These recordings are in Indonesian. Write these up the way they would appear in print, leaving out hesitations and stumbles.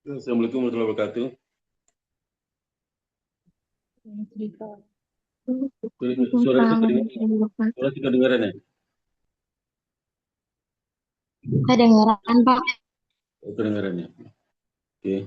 Assalamualaikum warahmatullahi wabarakatuh. Suara kita kedengaran ya? Kedengeran, Pak. Oh, kedengaran ya. Oke.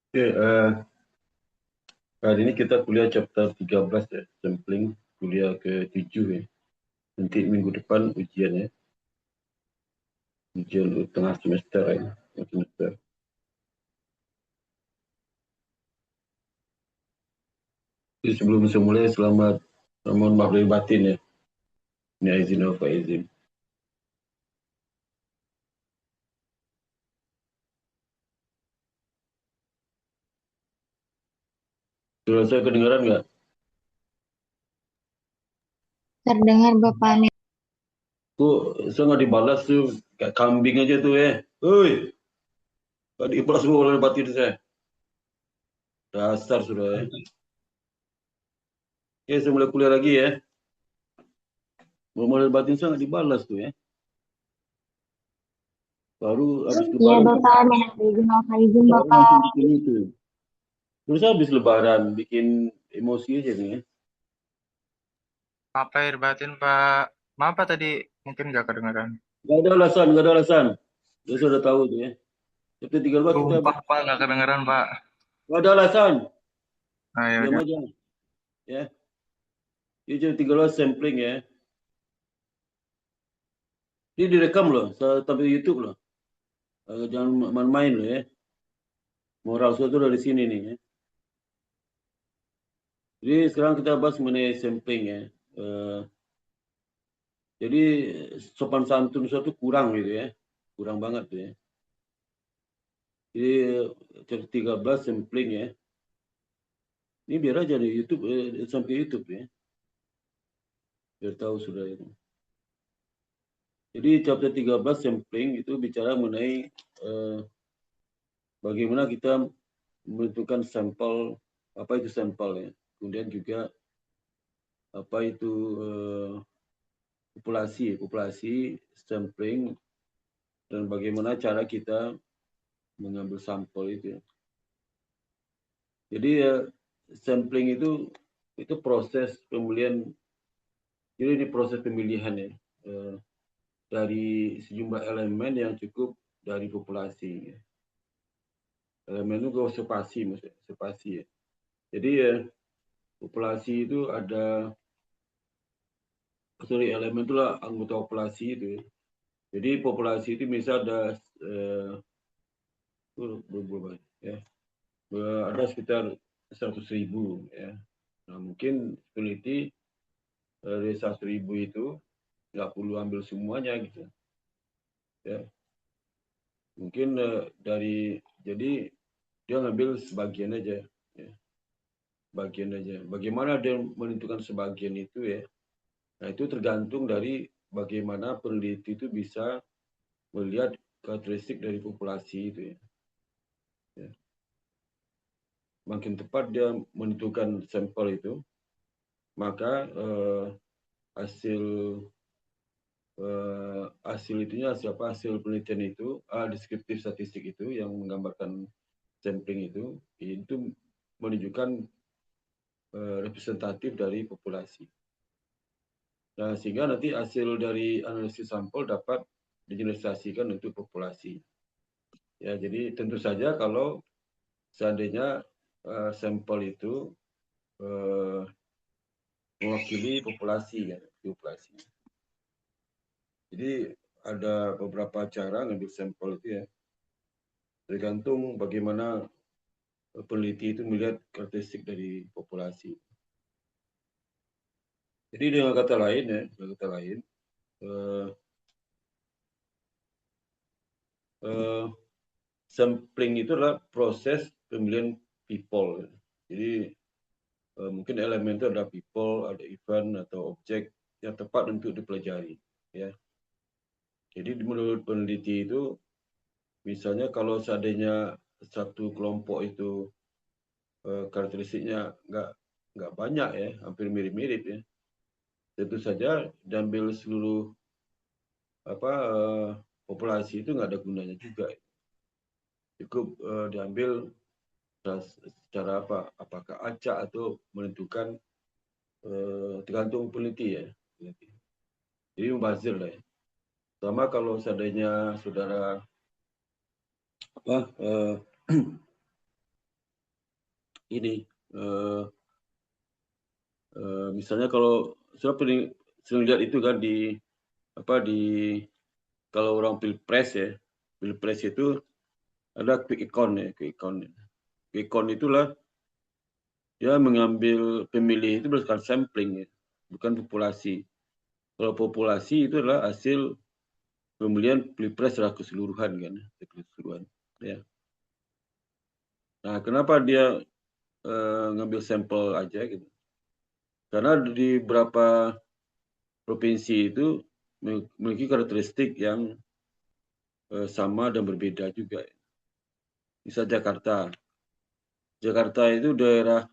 Oke, hari ini kita kuliah chapter 13 ya, sampling kuliah ke-7 ya. Nanti minggu depan ujian ya. Ujian tengah semester ya. Tengah semester. Jadi sebelum mulai selamat mohon maaf lahir batin ya. Ini izin wa izin. Suara saya kedengaran nggak? Terdengar Bapak nih. Kok saya nggak dibalas tuh, kayak kambing aja tuh ya. Hoi, nggak dibalas gua lahir batin saya. Dasar sudah ya. Oke, saya mulai kuliah lagi ya. Mau lahir batin saya nggak dibalas tuh ya. Baru habis Iya lebaran, Bapak, minta izin Bapak izin baru Bapak. langsung bikin itu. Terus habis lebaran bikin emosi aja nih ya. Apa lahir batin Pak? Maaf Pak tadi mungkin nggak kedengaran. Gak ada alasan, gak ada alasan. Dia sudah tahu tuh ya. Chapter 13 kita Sumpah Pak nggak kedengaran Pak. gak ada alasan. Nah ya Diam udah. aja ya. Ini chapter 13 sampling ya. Ini direkam loh, saya tampil di YouTube loh. Jangan main-main loh ya. Moral saya tuh dari sini nih ya. Jadi sekarang kita bahas mengenai sampling ya. Eh, jadi sopan santun suatu kurang gitu ya. Kurang banget tuh ya. Jadi chapter 13 sampling ya. Ini biar aja di YouTube, sampai YouTube ya. Biar tahu sudah itu. Jadi chapter 13 sampling itu bicara mengenai bagaimana kita menentukan sampel, apa itu sampel ya. Kemudian juga apa itu populasi sampling dan bagaimana cara kita mengambil sampel itu. Jadi sampling itu proses pemilihan. Jadi ini proses pemilihan ya dari sejumlah elemen yang cukup dari populasi. Ya. Elemen itu observasi ya. Jadi populasi itu ada elemen itulah anggota populasi itu. Ya. Jadi populasi itu misal ada ya. Ada sekitar 100.000 ya. Nah, mungkin peneliti dari 100.000 itu nggak perlu ambil semuanya gitu. Ya. Mungkin jadi dia ngambil sebagian aja. Ya. Bagian aja. Bagaimana dia menentukan sebagian itu ya? Nah, itu tergantung dari bagaimana peneliti itu bisa melihat karakteristik dari populasi itu ya. Ya. Makin tepat dia menentukan sampel itu, maka hasil itunya hasil penelitian itu deskriptif statistik itu yang menggambarkan sampling itu menunjukkan representatif dari populasi. Nah, sehingga nanti hasil dari analisis sampel dapat digeneralisasikan untuk populasi. Ya, jadi tentu saja kalau seandainya sampel itu mewakili populasi ya, populasi. Jadi ada beberapa cara ngambil sampel itu ya. Tergantung bagaimana peneliti itu melihat karakteristik dari populasi. Jadi dengan kata lain ya, sampling itu adalah proses pemilihan people. Jadi mungkin elemen itu ada people, ada event atau objek yang tepat untuk dipelajari. Ya. Jadi menurut peneliti itu, misalnya kalau seandainya satu kelompok itu karakteristiknya nggak banyak ya, hampir mirip-mirip ya. Tentu saja diambil seluruh populasi itu nggak ada gunanya juga. Cukup diambil secara apakah acak atau menentukan tergantung peneliti ya. Jadi membazir lah ya. Sama kalau seandainya saudara ini misalnya kalau saudara sering lihat itu kan di kalau orang pilpres ya, pilpres itu ada quick count ya, quick count itulah dia mengambil pemilih itu berdasarkan sampling ya, bukan populasi. Kalau populasi itu adalah hasil pemilihan pilpres secara keseluruhan kan, keseluruhan. Ya. Nah, kenapa dia ngambil sampel aja gitu? Karena di beberapa provinsi itu memiliki karakteristik yang sama dan berbeda juga. Misal Jakarta itu daerah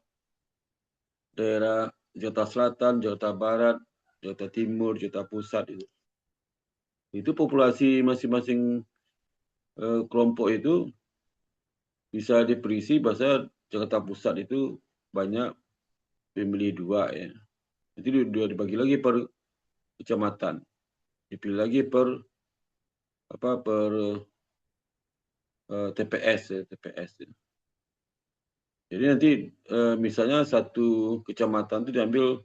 Jakarta Selatan, Jakarta Barat, Jakarta Timur, Jakarta Pusat itu. Itu populasi masing-masing kelompok itu bisa diperisi bahasa Jakarta Pusat itu banyak pemilih 2 ya. Jadi dia dibagi lagi per kecamatan. Dipilih lagi per TPS ya, TPS. Ya. Jadi nanti misalnya satu kecamatan itu diambil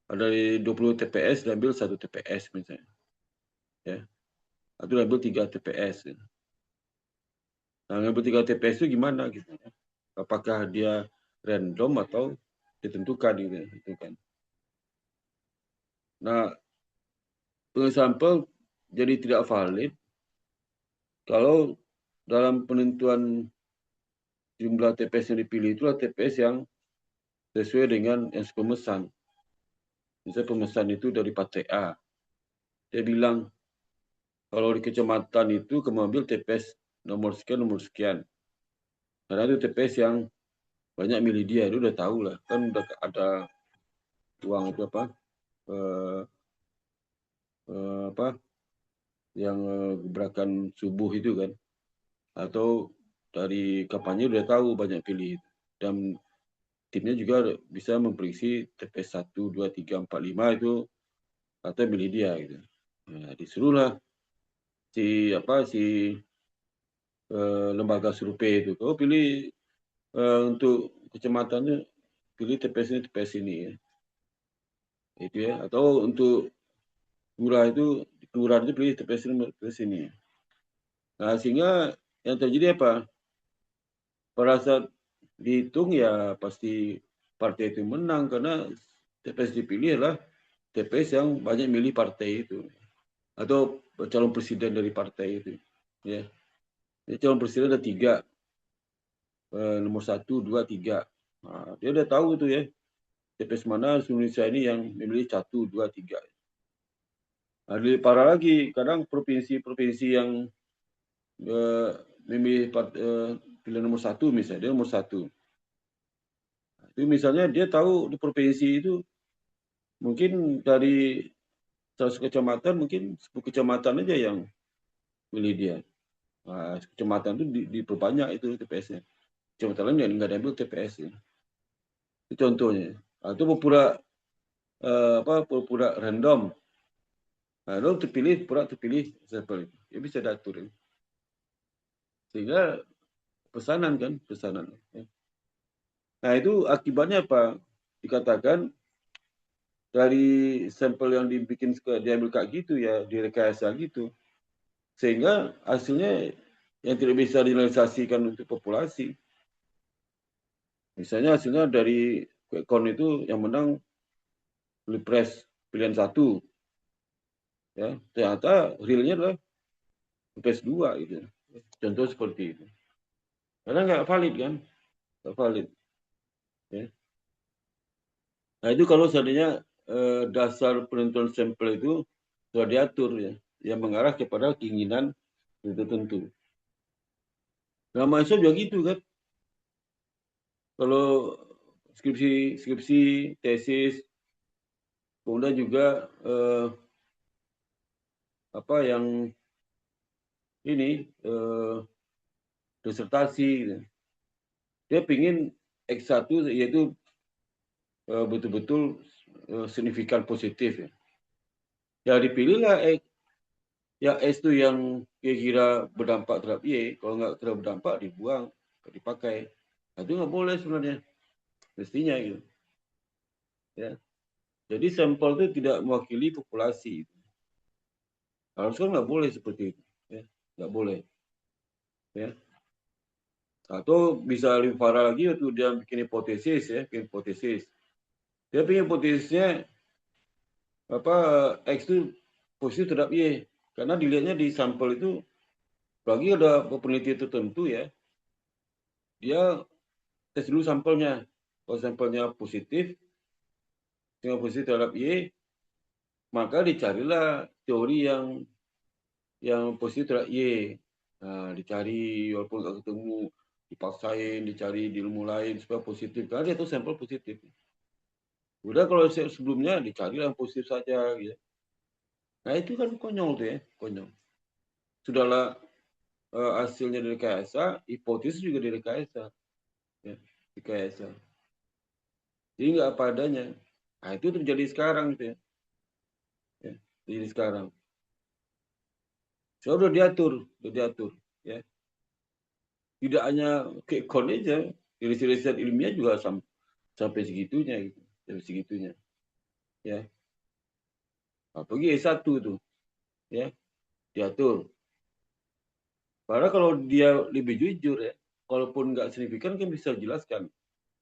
dari 20 TPS diambil 1 TPS misalnya. Ya. Atau diambil 3 TPS. Ya. Nah, ngambil 3 TPS itu gimana gitu ya? Apakah dia random atau ditentukan gitu kan. Nah, sampel jadi tidak valid kalau dalam penentuan jumlah TPS yang dipilih itulah TPS yang sesuai dengan yang pemesan. Misalnya pemesan itu dari partai A. Dia bilang, kalau di kecamatan itu kamu ambil TPS nomor sekian. Karena itu TPS yang banyak milih dia, itu udah tahu lah. Kan udah ada uang itu eh, apa yang gerakan subuh itu kan, atau dari kampanye udah tahu banyak pilih, dan timnya juga bisa memprediksi TPS 1, 2, 3, 4, 5 itu atau milih dia gitu. Nah, disuruhlah si lembaga survei itu, kau pilih untuk kecamatannya pilih TPS ini, TPS ini ya. Itu ya, atau untuk lurah itu kelurahan itu pilih TPS ini, TPS ini. Nah, sehingga yang terjadi apa? Pada saat dihitung ya pasti partai itu menang karena TPS dipilih adalah TPS yang banyak milih partai itu atau calon presiden dari partai itu. Ya, jadi calon presiden ada 3, nomor 1, 2, 3. Nah, dia udah tahu itu ya TPS mana di Indonesia ini yang memilih 1, 2, 3. Nah, lebih parah lagi, kadang provinsi-provinsi yang memilih pilihan nomor 1 misalnya, dia nomor 1. Itu misalnya dia tahu di provinsi itu mungkin dari 100 kecamatan mungkin 10 kecamatan aja yang milih dia. Nah, kecamatan itu diperbanyak itu TPS-nya. Kecamatan lain nggak ada ambil TPS ya. Itu contohnya. Nah, itu pura-pura random. Nah, lalu terpilih seperti itu. Ya bisa diatur ya. Sehingga pesanan. Ya. Nah, itu akibatnya apa? Dikatakan dari sampel yang diambil kayak gitu ya, direkayasa gitu. Sehingga hasilnya yang tidak bisa direalisasikan untuk populasi. Misalnya hasilnya dari quick count itu yang menang Pilpres pilihan 1. Ya, ternyata realnya adalah Pilpres 2 gitu. Contoh seperti itu. Karena nggak valid kan? Nggak valid. Ya. Nah, itu kalau seandainya dasar penentuan sampel itu sudah diatur ya, yang mengarah kepada keinginan tertentu. Nah, mahasiswa juga gitu kan. Kalau skripsi, tesis, kemudian juga yang ini disertasi, gitu. Dia pingin X1 yaitu betul-betul signifikan positif ya. Ya dipilihlah X, ya S itu yang kira-kira berdampak terhadap Y, kalau nggak terhadap berdampak dibuang, nggak dipakai. Nah, itu nggak boleh sebenarnya, mestinya gitu. Ya. Jadi sampel itu tidak mewakili populasi. Harusnya nggak boleh seperti itu, ya. Nggak boleh. Ya. Atau bisa lebih parah lagi waktu dia bikin hipotesis ya, Dia bikin hipotesisnya X itu positif terhadap Y. Karena dilihatnya di sampel itu bagi ada peneliti tertentu ya, dia tes dulu sampelnya. Kalau sampelnya positif terhadap Y, maka dicarilah teori yang positif terhadap Y. Nah, dicari walaupun nggak ketemu, dipaksain, dicari di ilmu lain supaya positif. Karena dia itu sampel positif. Udah kalau sebelumnya dicari yang positif saja gitu. Nah itu kan konyol tuh ya, konyol. Sudahlah hasilnya dari KSA, hipotesis juga dari KSA. Ya, di KSA. Jadi nggak apa adanya. Nah itu terjadi sekarang gitu ya. Ya, jadi sekarang. Sudah diatur, ya. Tidak hanya ke aja, riset ilmiah juga sampai segitunya gitu, sampai segitunya. Ya. Apalagi S1 tuh, ya, diatur. Padahal kalau dia lebih jujur ya, walaupun nggak signifikan kan bisa jelaskan.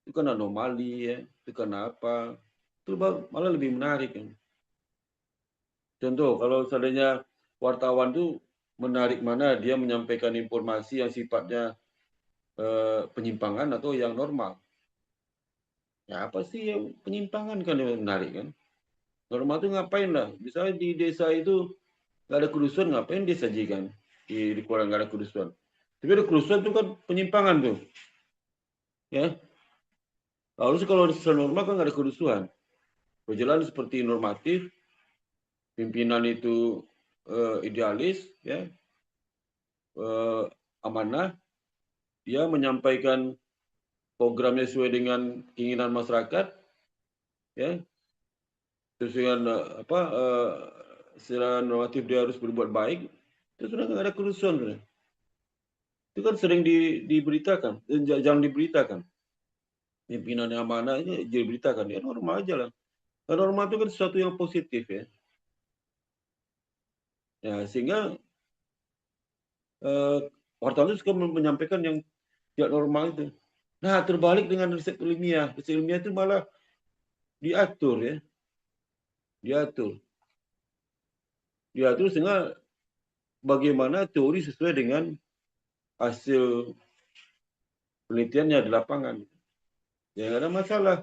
Itu kan anomali ya, itu kan apa. Itu malah lebih menarik kan. Contoh, kalau seandainya wartawan tuh menarik mana dia menyampaikan informasi yang sifatnya penyimpangan atau yang normal. Ya apa sih yang penyimpangan kan yang menarik kan. Normal tuh ngapain lah. Misalnya di desa itu nggak ada kerusuhan, ngapain dia sajikan. Di kurang nggak ada kerusuhan. Tapi ada kerusuhan itu kan penyimpangan tuh. Ya, harusnya kalau secara normal kan nggak ada kerusuhan. berjalan seperti normatif, pimpinan itu idealis, ya, amanah, dia menyampaikan programnya sesuai dengan keinginan masyarakat, ya, sesuai dengan secara normatif dia harus berbuat baik, itu sudah nggak ada kerusuhan. Sudah. Itu kan sering diberitakan, jangan diberitakan. Pimpinan yang amanah ini diberitakan, ya normal aja lah. Normal itu kan sesuatu yang positif, ya. Ya, sehingga wartawan itu suka menyampaikan yang tidak normal itu. Nah, terbalik dengan riset ilmiah. Riset ilmiah itu malah diatur, ya. Diatur sehingga bagaimana teori sesuai dengan hasil penelitiannya di lapangan. Ya, nggak ada masalah.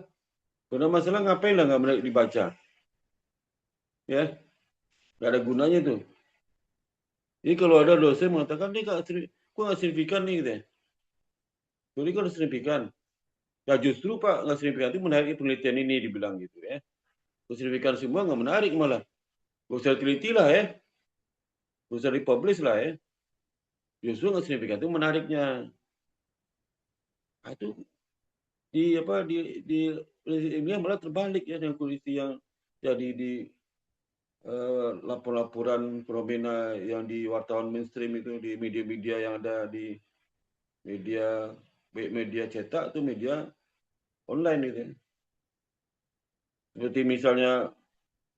Kalau ada masalah, ngapain lah nggak menarik dibaca? Ya, nggak ada gunanya tuh. Jadi kalau ada dosen mengatakan, nih kok nggak signifikan nih, gitu ya. Teori kan harus signifikan. Ya justru Pak, nggak signifikan itu menarik penelitian ini, dibilang gitu ya. Signifikan semua nggak menarik malah. Gak usah teliti lah ya. Gak usah dipublish lah ya. Justru nggak signifikan itu menariknya. Nah, itu di ilmiah malah terbalik ya dengan kondisi yang jadi di laporan-laporan fenomena yang di wartawan mainstream itu, di media-media yang ada di media, baik media cetak atau media online itu. Seperti misalnya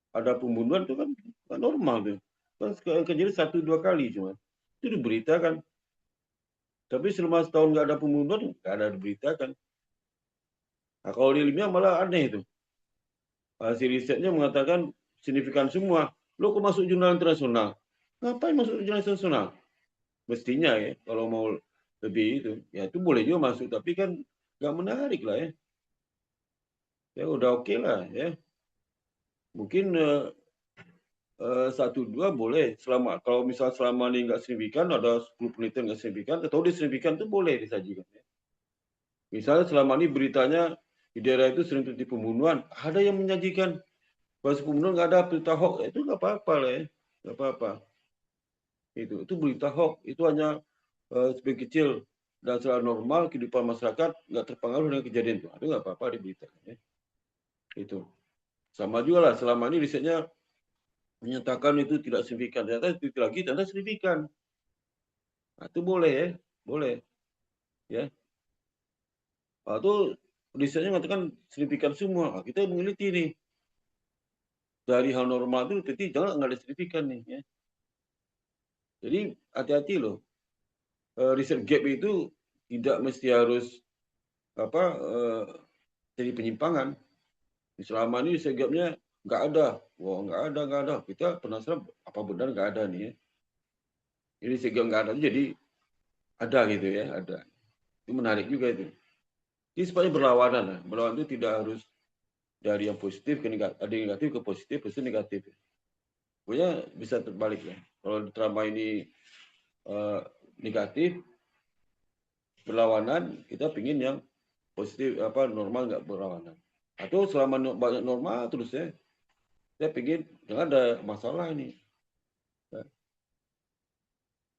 ada pembunuhan itu kan normal tuh. Kan kejadian 1-2 kali cuma. Itu diberitakan. Tapi selama setahun nggak ada pembunuhan, nggak ada diberitakan. Nah, kalau di ilmiah malah aneh itu. Hasil risetnya mengatakan signifikan semua. Lo kok masuk jurnal internasional? Ngapain masuk jurnal internasional? Mestinya ya, kalau mau lebih itu, ya itu boleh juga masuk, tapi kan nggak menarik lah ya. Ya udah oke lah ya. Mungkin 1-2 boleh. Kalau misal selama ini nggak signifikan, ada 10 penelitian nggak signifikan, atau dia signifikan itu boleh disajikan. Ya. Misalnya selama ini beritanya di daerah itu sering terjadi pembunuhan, ada yang menyajikan bahwa pembunuhan nggak ada berita hoax, itu nggak apa-apa lah ya, nggak apa-apa. Itu berita hoax, itu hanya sebagian kecil dan secara normal kehidupan masyarakat nggak terpengaruh dengan kejadian itu. Itu nggak apa-apa diberitakan. Ya. Itu sama juga lah. Selama ini risetnya menyatakan itu tidak signifikan, ternyata itu lagi ternyata signifikan. Nah, itu boleh ya, boleh ya. Atau risetnya mengatakan signifikan semua. Nah, kita meneliti nih dari hal normal itu, jadi jangan nggak ada signifikan nih. Ya. Jadi hati-hati loh. Riset gap itu tidak mesti harus jadi penyimpangan. Selama ini riset gapnya nggak ada. Wah, nggak ada. Kita penasaran apa benar nggak ada nih ya. Ini riset gap nggak ada, jadi ada gitu ya, ada. Itu menarik juga itu. Jadi supaya berlawanan lah. Berlawanan itu tidak harus dari yang positif ke negatif, ada yang negatif ke positif, positif negatif. Pokoknya bisa terbalik ya. Kalau drama ini negatif, berlawanan, kita pingin yang positif, normal nggak berlawanan. Atau selama banyak normal terus ya, saya pingin jangan ada masalah ini.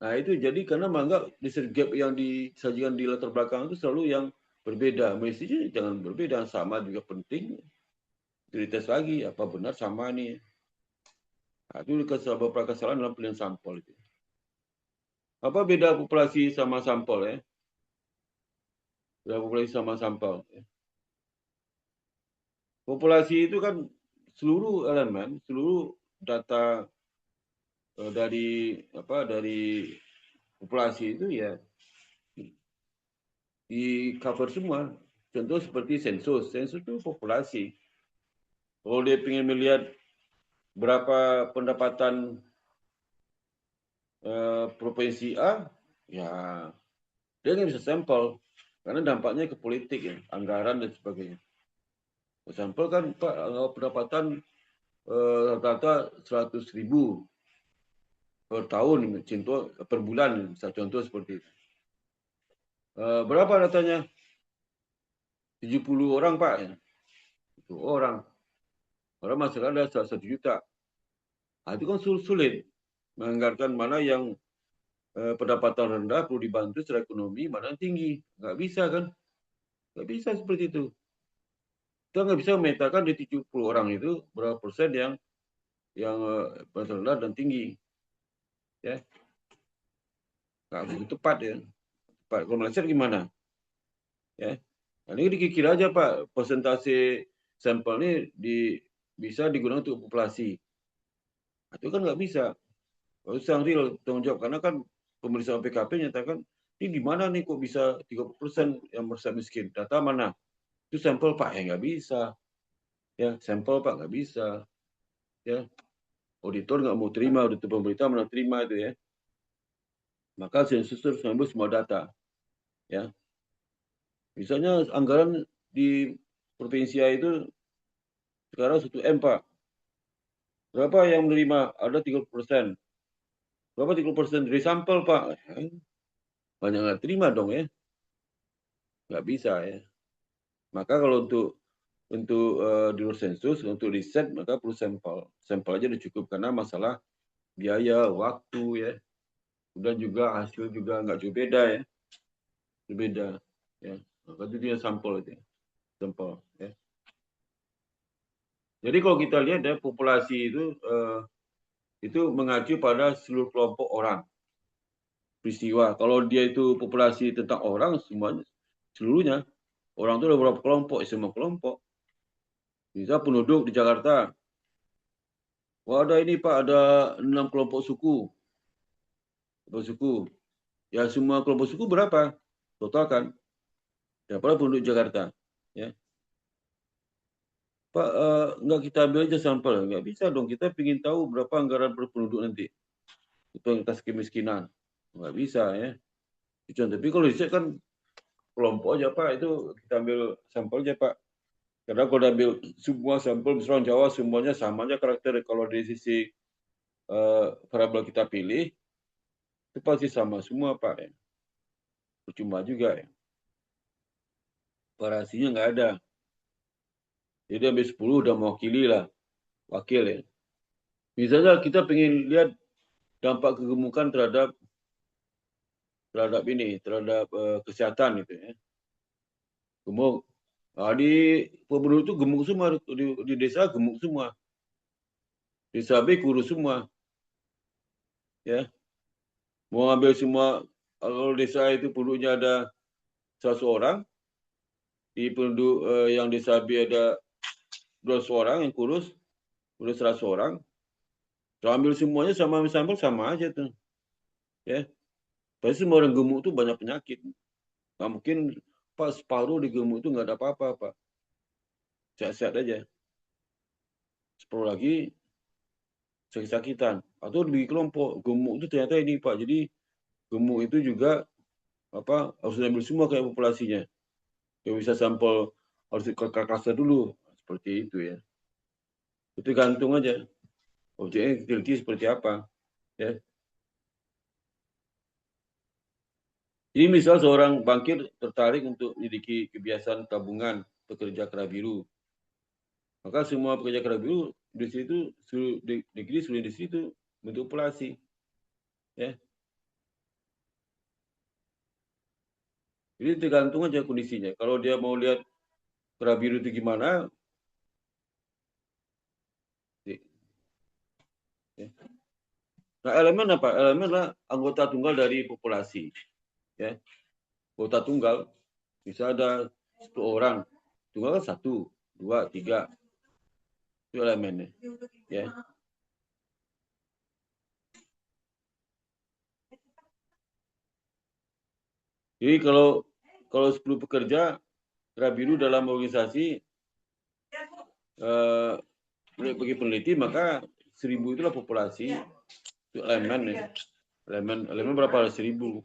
Nah itu jadi karena menganggap research gap yang disajikan di latar belakang itu selalu yang berbeda. Mestinya jangan berbeda, sama juga penting. Dites lagi apa benar sama nih. Nah, itu beberapa kesalahan dalam pilihan sampel itu. Apa beda populasi sama sampel ya? Beda populasi sama sampel. Ya. Populasi itu kan seluruh elemen, seluruh data dari populasi itu ya di cover semua. Contoh seperti sensus. Sensus itu populasi. Kalau dia ingin melihat berapa pendapatan provinsi A, ya dia nggak bisa sampel karena dampaknya ke politik ya, anggaran dan sebagainya. Sampel kan Pak pendapatan rata-rata 100.000 per tahun, contoh per bulan, contoh seperti itu. Berapa datanya? 70 orang Pak ya. Itu orang. Orang masyarakat ada 1 juta. Itu kan sulit menganggarkan mana yang pendapatan rendah perlu dibantu secara ekonomi, mana yang tinggi. Nggak bisa kan? Nggak bisa seperti itu. Kita nggak bisa memetakan di 70 orang itu berapa persen yang pendapatan rendah dan tinggi. Ya, nggak begitu tepat ya. Tepat. Kalau meleset gimana? Ya, nah, ini dikira aja Pak, persentase sampel ini bisa digunakan untuk populasi. Itu kan nggak bisa. Harus yang real tanggung jawab, karena kan pemeriksaan PKP nyatakan ini di mana nih kok bisa 30% yang merasa miskin. Data mana? Itu sampel Pak, ya nggak bisa. Ya, sampel Pak nggak bisa. Ya, auditor nggak mau terima, auditor pemerintah mana terima itu ya. Maka sensus harus mengambil semua data. Ya, misalnya anggaran di provinsi A itu sekarang 1 M Pak. Berapa yang menerima? Ada 30%. Berapa 30% dari sampel Pak? Banyak nggak terima dong ya. Nggak bisa ya. Maka kalau untuk di luar sensus, untuk riset, maka perlu sampel. Sampel aja udah cukup, karena masalah biaya, waktu ya. Dan juga hasil juga nggak jauh beda ya. Berbeda. Ya. Maka itu dia sampel itu. Sampel ya. Jadi kalau kita lihat ya, populasi itu mengacu pada seluruh kelompok orang. Peristiwa. Kalau dia itu populasi tentang orang, semuanya, seluruhnya. Orang itu ada berapa kelompok? Semua kelompok. Misal penduduk di Jakarta. Wah, ada ini Pak, ada 6 kelompok suku. Kelompok suku. Ya, semua kelompok suku berapa? Total kan? Berapa penduduk Jakarta? Ya. Pak, nggak kita ambil aja sampel. Nggak bisa dong. Kita ingin tahu berapa anggaran per penduduk nanti. Itu yang atas kemiskinan. Nggak bisa ya. Contoh, tapi kalau riset kan kelompok aja Pak. Itu kita ambil sampel aja Pak. Karena kalau ambil semua sampel misalnya Jawa, semuanya sama aja karakter. Kalau dari sisi variabel kita pilih, itu pasti sama semua Pak. Ya. Percuma juga ya. Variasinya nggak ada. Jadi ambil 10 udah mewakili lah. Wakil ya. Misalnya kita pengen lihat dampak kegemukan terhadap kesehatan gitu ya. Gemuk. Nah, di penduduk itu gemuk semua, di desa gemuk semua. Desa B kurus semua. Ya. Mau ambil semua, kalau desa itu penduduknya ada 100 orang, di penduduk yang desa B ada 200 orang yang kurus, udah 100 orang. Kalau ambil semuanya sama sampel sama aja tuh. Ya. Tapi semua orang gemuk itu banyak penyakit. Nggak mungkin Pak separuh di gemuk itu nggak ada apa-apa Pak. Sehat-sehat aja. Separuh lagi sakit-sakitan. Atau di kelompok gemuk itu ternyata ini Pak. Jadi gemuk itu juga harus diambil semua kayak populasinya. Yang bisa sampel harus ke Kakasa dulu. Seperti itu ya. Itu gantung aja. Objeknya teliti seperti apa. Ya. Jadi misal seorang bankir tertarik untuk memiliki kebiasaan tabungan pekerja kera biru. Maka semua pekerja kera biru di situ negeri seluruh industri itu bentuk populasi. Ya. Jadi tergantung aja kondisinya. Kalau dia mau lihat kera biru itu gimana, ya. Nah, elemen apa? Elemen adalah anggota tunggal dari populasi. Ya. Anggota tunggal, bisa ada 10 orang. Tunggal kan 1, 2, 3. Itu elemennya. Ya. Jadi kalau 10 pekerja kera biru dalam organisasi bagi peneliti, maka 1000 itulah populasi. Itu elemen ya. Elemen berapa? 1000.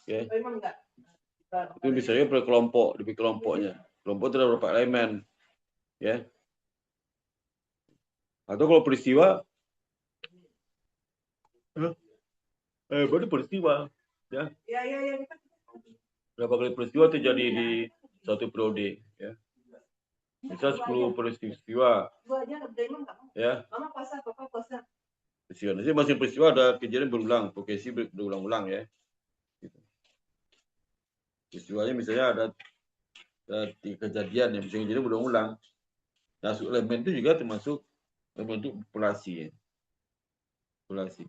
Ya. Itu misalnya per kelompok, lebih kelompoknya. Kelompok itu ada berapa elemen. Ya. Atau kalau peristiwa, baru peristiwa. Ya. Berapa kali peristiwa terjadi di satu periode. Ya. Misal 10 peristiwa, ya. Peristiwa. Jadi masing peristiwa ada kejadian berulang, progresi berulang-ulang ya. Gitu. Peristiwanya misalnya ada kejadian yang bisa kejadian berulang-ulang. Nah, elemen itu juga termasuk bentuk populasi. Ya. Populasi.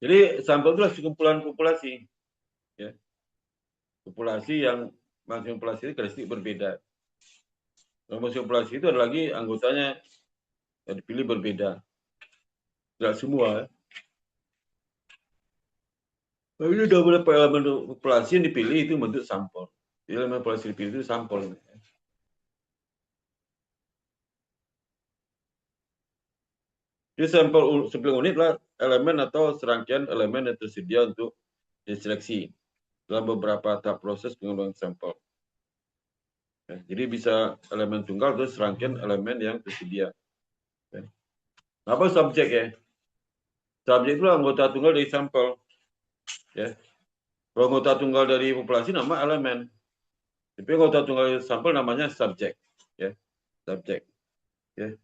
Jadi sampel itu adalah sekumpulan populasi. Ya. Populasi yang masing populasi itu karakteristik berbeda. Masing populasi itu ada lagi anggotanya yang dipilih berbeda. Tidak semua. Tapi ini ada beberapa elemen populasi yang dipilih itu bentuk sampel. Jadi elemen populasi dipilih itu sampel. Jadi sampel unit adalah elemen atau serangkaian elemen yang tersedia untuk diseleksi dalam beberapa tahap proses pengembangan sampel. Ya, jadi bisa elemen tunggal atau serangkaian elemen yang tersedia. Ya. Apa subjek ya? Subjek itu anggota tunggal dari sampel. Ya. Kalau anggota tunggal dari populasi nama elemen. Tapi anggota tunggal dari sampel namanya subjek. Ya. Subjek. Ya.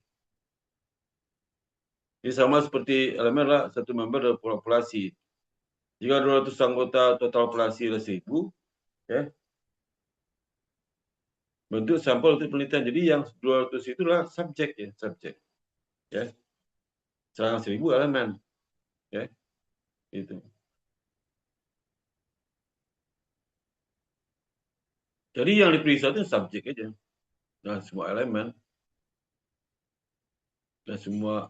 Jadi sama seperti elemen adalah satu member dari populasi. Jika 200 anggota total populasi adalah 1000, ya, bentuk sampel untuk penelitian. Jadi yang 200 itulah subjek ya, subjek. Ya. Sedangkan 1000 elemen. Ya. Itu. Jadi yang diperiksa itu subjek aja. Nah, semua elemen. Dan semua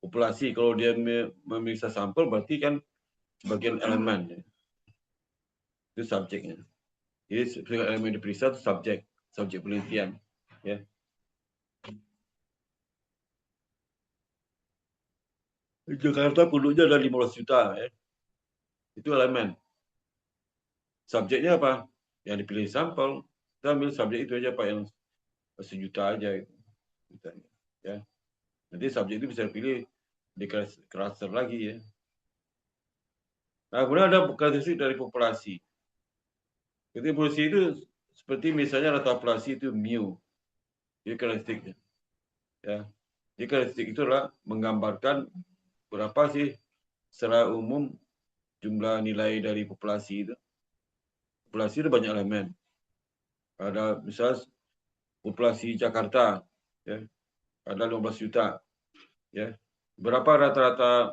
populasi kalau dia memeriksa sampel berarti kan bagian elemen. Ya. Itu subjeknya. Jadi elemen diperiksa itu subjek penelitian. Ya. Jakarta penduduknya ada 15 juta. Ya. Itu elemen. Subjeknya apa? Yang dipilih sampel. Kita ambil subjek itu aja Pak, yang 1 juta aja. Ya. Nanti subjek itu bisa dipilih di klaster lagi ya. Nah, kemudian ada karakteristik dari populasi. Jadi populasi itu seperti misalnya rata populasi itu mu. Jadi karakteristiknya. Ya. Jadi karakteristik itu adalah menggambarkan berapa sih secara umum jumlah nilai dari populasi itu. Populasi itu banyak elemen. Ada misalnya populasi Jakarta, ya, ada 15 juta. Ya. Berapa rata-rata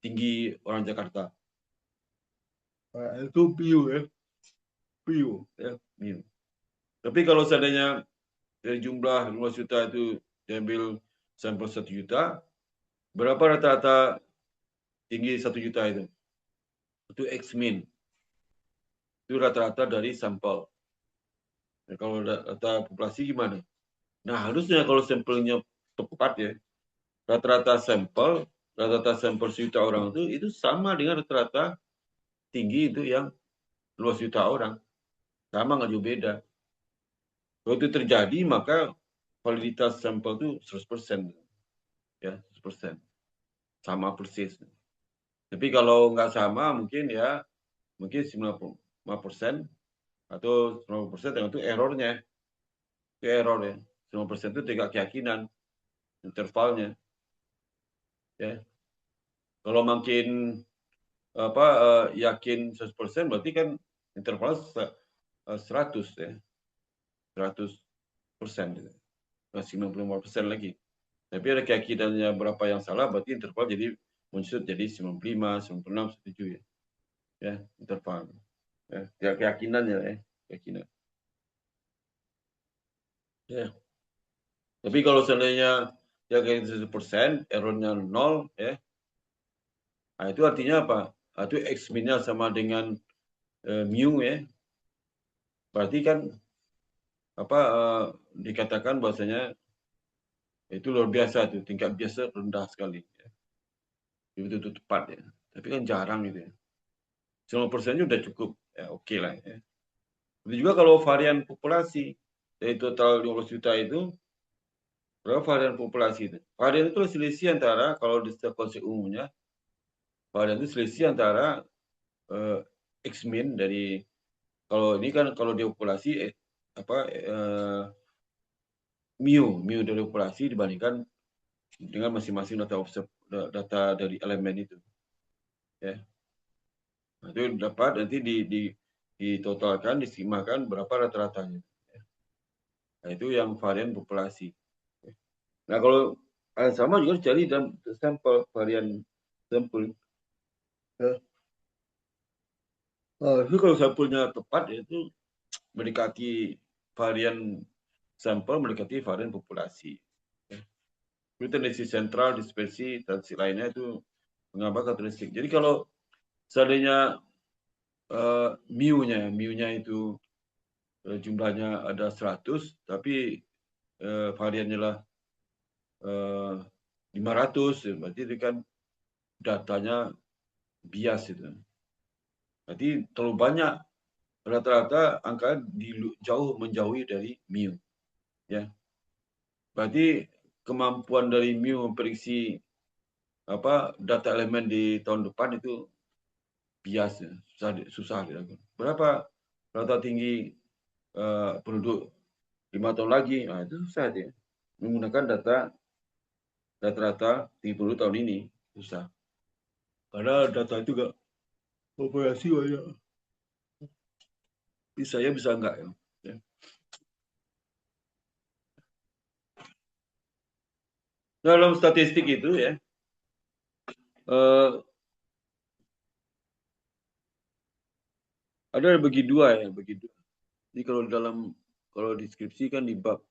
tinggi orang Jakarta? Itu piu ya. Piu ya, piu. Tapi kalau seandainya dari jumlah 15 juta itu diambil sampel 1 juta, berapa rata-rata tinggi 1 juta itu? Itu X-min. Itu rata-rata dari sampel. Nah, kalau data populasi gimana? Nah, harusnya kalau sampelnya tepat ya, rata-rata sampel 1 juta orang itu sama dengan rata-rata tinggi itu yang 2 juta orang. Sama, nggak jauh beda. Kalau itu terjadi, maka validitas sampel itu 100%. Ya, 100%. Sama persis. Tapi kalau nggak sama, mungkin 95% atau 90% itu errornya. Itu error ya. 90% itu tidak keyakinan intervalnya. Ya. Kalau makin yakin 100% berarti kan interval 100 ya. 100%. Gitu. Masih 95% lagi. Tapi ada keyakinannya berapa yang salah, berarti interval jadi muncul jadi 95, 96, 97 ya. Ya, interval. Ya, keyakinannya ya, keyakinan. Ya. Tapi kalau seandainya yakin 100%, errornya 0 ya. Nah, itu artinya apa? Itu X-minnya sama dengan mu ya. Berarti kan dikatakan bahwasanya itu luar biasa tuh, tingkat biasa rendah sekali ya. Itu tepat ya. Tapi kan jarang gitu ya. 90% udah cukup. Ya oke lah ya. Itu juga kalau varian populasi dari total 15 juta itu berapa varian populasi itu? Varian itu selisih antara kalau di konsep umumnya varian itu selisih antara X-min dari kalau ini kan kalau di populasi mu dari populasi dibandingkan dengan masing-masing data dari elemen itu. Ya. Nah, itu dapat nanti ditotalkan, disigmakan berapa rata-ratanya. Nah, itu yang varian populasi. Nah, kalau sama juga cari dalam sampel varian sampel. Itu kalau sampelnya tepat itu mendekati varian sampel mendekati varian populasi. Itu tendensi sentral, dispersi, dan lainnya itu menggambar karakteristik. Jadi kalau seandainya mu-nya itu jumlahnya ada 100, tapi variannya lah 500, berarti itu kan datanya bias itu. Berarti terlalu banyak, rata-rata angka jauh menjauhi dari mu. Ya. Berarti kemampuan dari mu memprediksi data elemen di tahun depan itu bias, susah dilakukan. Berapa rata tinggi penduduk 5 tahun lagi? Nah, itu susah dia. Menggunakan data rata-rata tinggi penduduk tahun ini susah. Karena data itu enggak populasi banyak. Bisa ya, bisa enggak ya. Nah, dalam statistik itu ya, ada bagi dua ya, bagi dua. Jadi kalau deskripsi kan di bab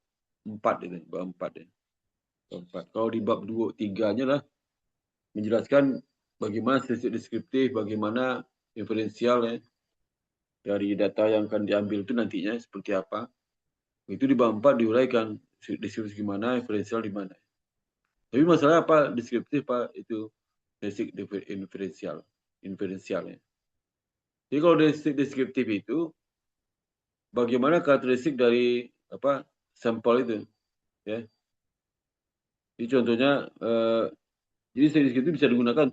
4 itu, bab 4 ya. Bab 4. Kalau di bab 2, 3-nya lah menjelaskan bagaimana statistik deskriptif, bagaimana inferensial ya, dari data yang akan diambil itu nantinya seperti apa. Itu di bab 4 diuraikan deskripsi gimana, inferensial di mana. Tapi masalah apa deskriptif apa itu statistik inferensial ya. Jadi kalau deskriptif itu bagaimana karakteristik dari sampel itu ya. Jadi contohnya jadi statistik itu bisa digunakan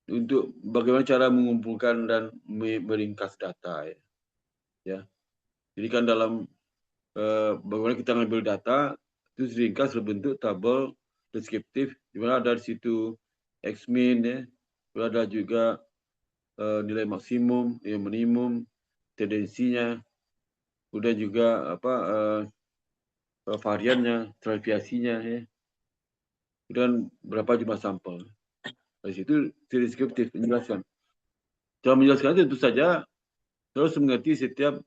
untuk bagaimana cara mengumpulkan dan meringkas data ya. Ya. Jadi kan dalam bagaimana kita ngambil data itu diringkas berbentuk tabel deskriptif di mana ada di situ X-min ya. Ada juga nilai maksimum, minimum, tendensinya, kemudian juga variannya, stratifikasinya ya. Dan berapa jumlah sampel. Dari situ deskriptif menjelaskan. Dalam menjelaskan itu tentu saja harus mengerti setiap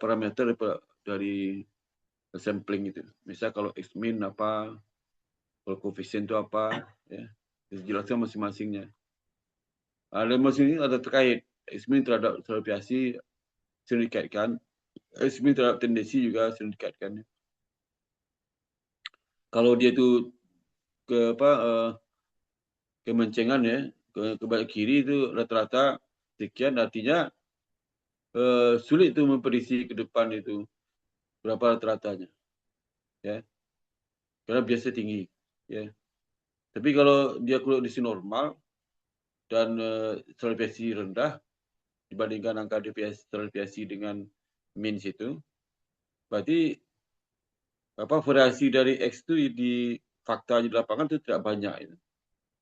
parameter dari sampling itu. Misal kalau X-min apa, kalau koefisien itu apa, ya. Dijelaskan masing-masingnya. Ada masing ada terkait. X-min terhadap stratifikasi sering dikaitkan. X-min terhadap tendensi juga sering dikaitkan. Kalau dia itu kemencengan ya, ke balik kiri itu rata-rata sekian, artinya sulit itu memprediksi ke depan itu berapa rata-ratanya. Ya. Karena biasa tinggi, ya. Tapi kalau dia kondisi normal dan stratifikasi rendah dibandingkan angka stratifikasi dengan mean itu, berarti variasi dari X itu di fakta di lapangan itu tidak banyak itu.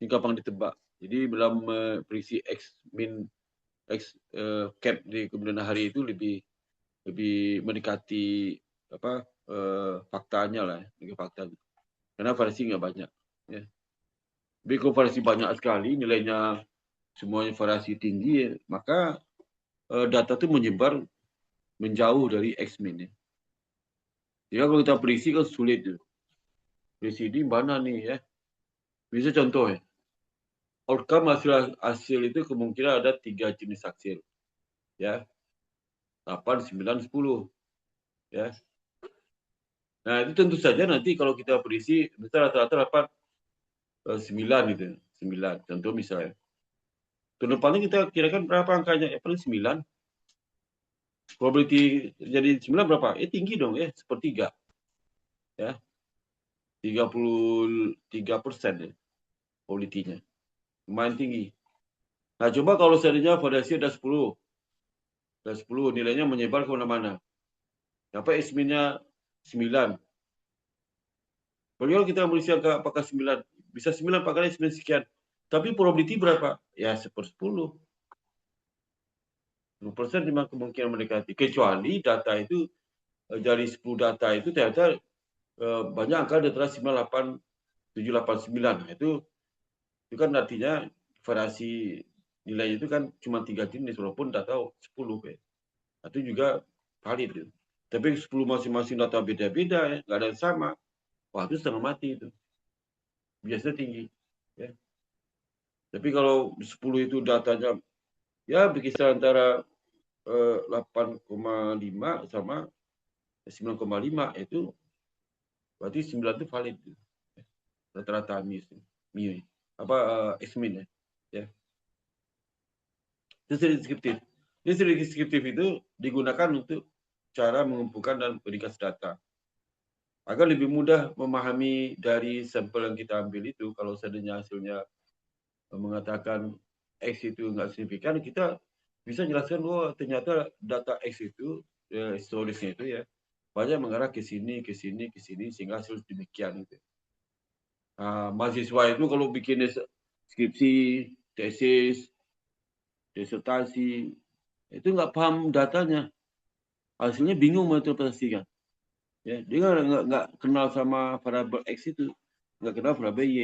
Ini gampang ditebak. Jadi dalam prediksi X min X cap di kemudian hari itu lebih mendekati faktanya lah, fakta. Karena variasi nggak banyak. Ya. Tapi kalau variasi banyak sekali, nilainya semuanya variasi tinggi, maka data itu menyebar menjauh dari X-min. Ya. Jadi kalau kita prediksi kan sulit. Prediksi ini mana nih ya? Bisa contoh ya. Outcome hasil itu kemungkinan ada 3 jenis hasil. Ya. 8, 9, 10. Ya. Nah, itu tentu saja nanti kalau kita prediksi, misal rata-rata dapat 9 gitu. 9, contoh misalnya. Tahun depannya kita kirakan berapa angkanya? Ya, paling 9. Probability jadi 9 berapa? Tinggi dong ya, sepertiga. Ya. 33% ya, probability-nya. Lumayan tinggi. Nah, coba kalau seandainya variasi ada 10. Ada 10, nilainya menyebar ke mana-mana. Dapat S-nya 9. Bagaimana kita merisi angka apakah 9? Bisa 9 Pak kali 9 sekian. Tapi probability berapa? Ya 1/10. 10% memang kemungkinan mendekati. Kecuali data itu dari 10 data itu ternyata banyak angka di antara 98, 789. Itu kan artinya variasi nilai itu kan cuma 3 jenis walaupun data 10. Itu juga valid. Itu. Tapi 10 masing-masing data beda-beda ya, nggak ada yang sama. Wah, itu setengah mati itu. Biasanya tinggi. Ya. Tapi kalau 10 itu datanya ya berkisar antara 8,5 sama 9,5 itu berarti 9 itu valid. Rata-rata MIU. X-min ya. Ya. Itu deskriptif. Ini deskriptif itu digunakan untuk cara mengumpulkan dan meringkas data. Agar lebih mudah memahami dari sampel yang kita ambil itu, kalau seandainya hasilnya mengatakan X itu nggak signifikan, kita bisa jelaskan bahwa ternyata data X itu, historisnya itu ya, banyak mengarah ke sini, ke sini, ke sini, sehingga hasil demikian. Gitu. Mahasiswa itu kalau bikin skripsi, tesis, disertasi, itu nggak paham datanya. Hasilnya bingung menginterpretasikan. Ya, dia nggak kenal sama variabel X itu, nggak kenal variabel Y.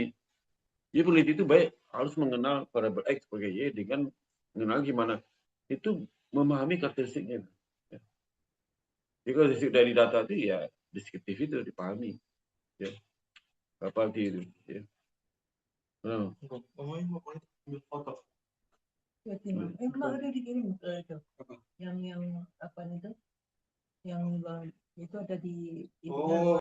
Jadi peneliti itu baik harus mengenal variabel X sebagai Y dengan mengenal gimana itu memahami karakteristiknya. Ya. Jadi karakteristik dari data itu ya deskriptif itu dipahami. Ya. Apa arti itu? Ya. Ambil foto. Emang ada dikirim itu yang apa itu? Yang itu ada di oh.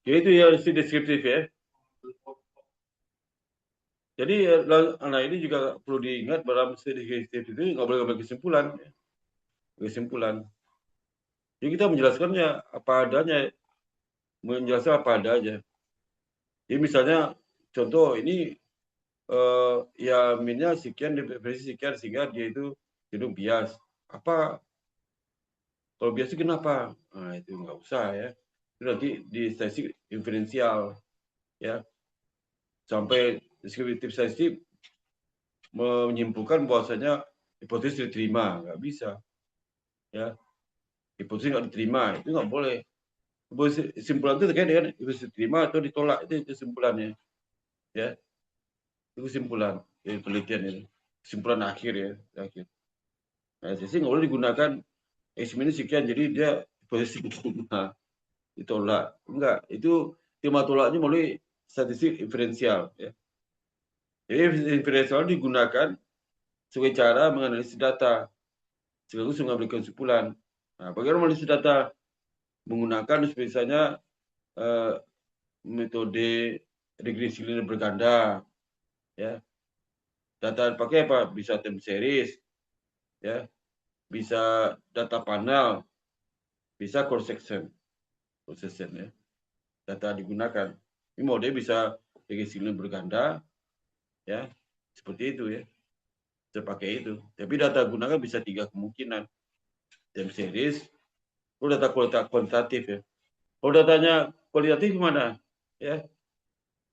Ya itu ya deskriptif ya. Jadi anak ini juga perlu diingat dalam studi deskriptif itu nggak boleh ngambil kesimpulan. Kesimpulan. Jadi kita menjelaskannya apa adanya, menjelaskan apa adanya. Jadi misalnya contoh ini ya minnya sekian, depresi sekian sehingga dia itu cenderung bias. Apa kalau bias itu kenapa? Nah itu nggak usah ya. Itu nanti di statistik inferensial ya. Sampai deskriptif statistik menyimpulkan bahwasanya hipotesis diterima, nggak bisa ya. Hipotesis nggak diterima itu nggak boleh. Kesimpulan itu terkait dengan hipotesis diterima atau ditolak, itu kesimpulannya ya. Itu kesimpulan dari penelitian ini, kesimpulan akhir ya, akhir. Nah, jadi nggak boleh digunakan ini sekian jadi dia hipotesis diterima ditolak, enggak. Itu tema tolaknya melalui statistik inferensial ya. Jadi inferensial digunakan sebagai cara menganalisis data sekaligus mengambil kesimpulan. Nah, bagaimana menganalisis data? Menggunakan misalnya metode regresi linear berganda, ya. Data pakai apa? Bisa time series, ya. Bisa data panel, bisa cross section, ya. Data digunakan. Ini mode bisa regresi linear berganda, ya. Seperti itu ya. Bisa pakai itu. Tapi data gunakan bisa 3 kemungkinan. Time series, kalau data kualitatif ya. Kalau datanya kualitatif gimana? Ya,